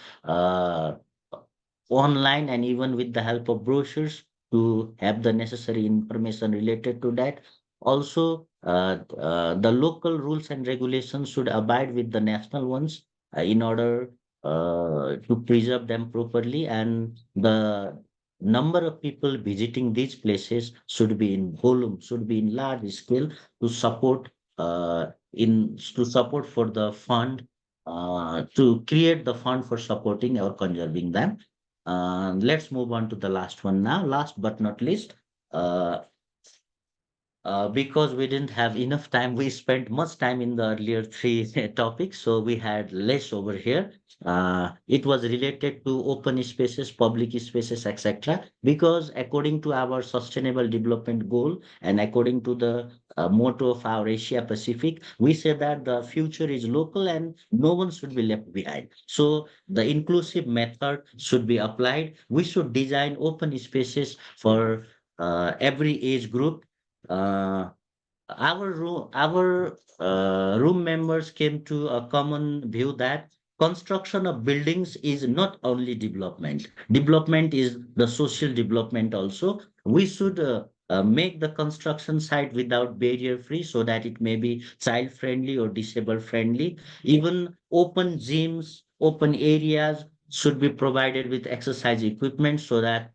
online, and even with the help of brochures to have the necessary information related to that. Also, the local rules and regulations should abide with the national ones in order to preserve them properly, and the number of people visiting these places should be in volume, should be in large scale to support for the fund, to create the fund for supporting or conserving them. Let's move on to the last one now. Last but not least, because we didn't have enough time, we spent much time in the earlier three topics, so we had less over here. It was related to open spaces, public spaces, etc. Because according to our sustainable development goal and according to the motto of our Asia Pacific, we say that the future is local and no one should be left behind. So the inclusive method should be applied. We should design open spaces for every age group. Our room members came to a common view that construction of buildings is not only development. Development is the social development also. We should make the construction site without barrier free so that it may be child friendly or disabled friendly. Even open gyms, open areas should be provided with exercise equipment so that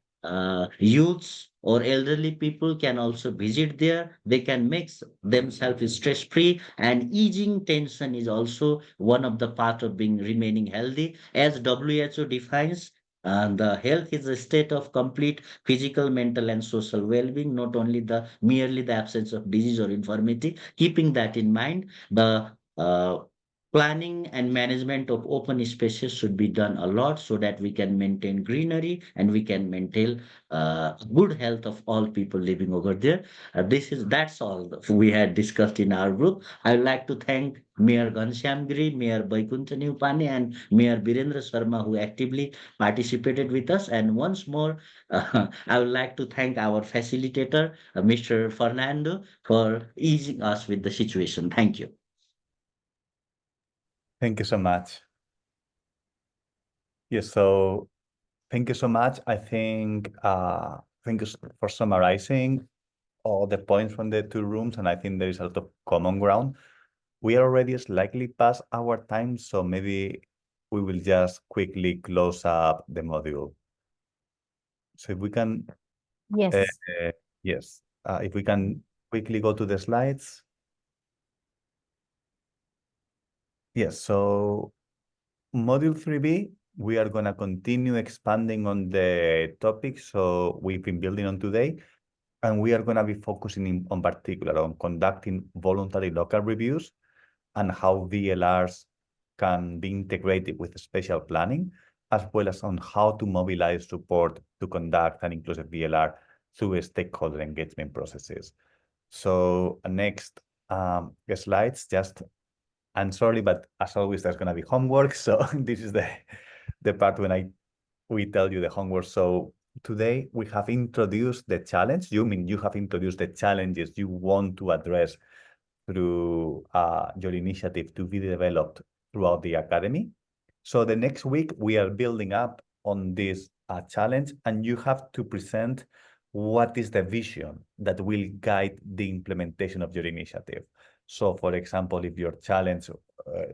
youths or elderly people can also visit there. They can make themselves stress free, and easing tension is also one of the part of being remaining healthy. As WHO defines, the health is a state of complete physical, mental, and social well-being, not only the merely the absence of disease or infirmity. Keeping that in mind, the planning and management of open spaces should be done a lot so that we can maintain greenery and we can maintain good health of all people living over there. That's all we had discussed in our group. I would like to thank Mayor Ghanshyamgiri, Mayor Vaikuntha Newpane, and Mayor Birendra Sharma who actively participated with us. And once more, I would like to thank our facilitator, Mr. Fernando, for easing us with the situation. Thank you. Thank you so much. Yes, so thank you so much. I think thank you for summarizing all the points from the two rooms, and I think there is a lot of common ground. We are already slightly past our time, so maybe we will just quickly close up the module. So if we can, Yes. yes, if we can quickly go to the slides. Yes, so Module 3B, we are going to continue expanding on the topic so we've been building on today, and we are going to be focusing on particular on conducting voluntary local reviews and how VLRs can be integrated with spatial planning, as well as on how to mobilize support to conduct an inclusive VLR through stakeholder engagement processes. So next slides, just I'm sorry, but as always, there's going to be homework. So this is the part when we tell you the homework. So today we have introduced the challenge. You have introduced the challenges you want to address through your initiative to be developed throughout the academy. So the next week we are building up on this challenge, and you have to present what is the vision that will guide the implementation of your initiative. So for example, if your challenge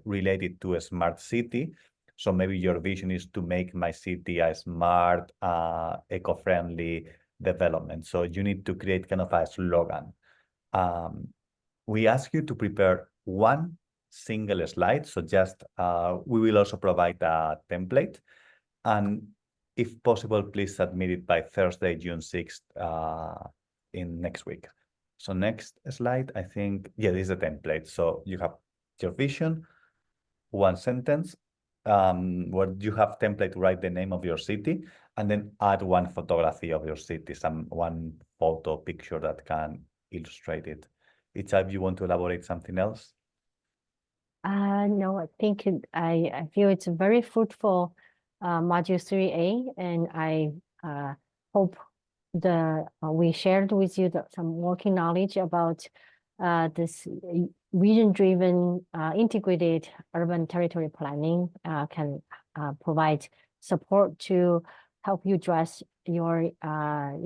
related to a smart city, so maybe your vision is to make my city a smart, eco-friendly development. So you need to create kind of a slogan. We ask you to prepare one single slide. So just, we will also provide a template. And if possible, please submit it by Thursday, June 6th, in next week. So next slide, I think, yeah, this is a template. So you have your vision, one sentence, where you have template to write the name of your city, and then add one photography of your city, one photo picture that can illustrate it. Itzhak, you want to elaborate something else? No, I think I feel it's a very fruitful module 3A, and I hope we shared with you some working knowledge about this region-driven integrated urban territory planning can provide support to help you address your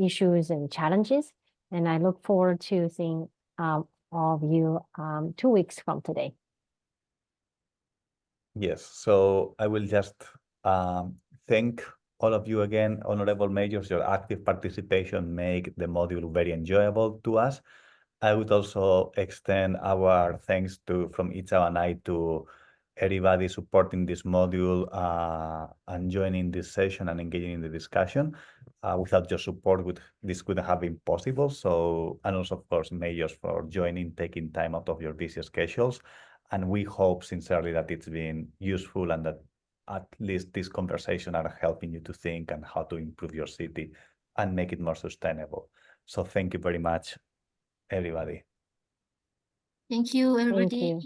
issues and challenges. And I look forward to seeing all of you 2 weeks from today. Yes, so I will just thank all of you again, honorable majors. Your active participation make the module very enjoyable to us. I would also extend our thanks from Itzhak and I to everybody supporting this module and joining this session and engaging in the discussion. Without your support, this couldn't have been possible. So, and also, of course, mayors for joining, taking time out of your busy schedules. And we hope sincerely that it's been useful and that at least this conversation are helping you to think and how to improve your city and make it more sustainable. So thank you very much, everybody. Thank you, everybody. you.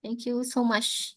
Thank you so much.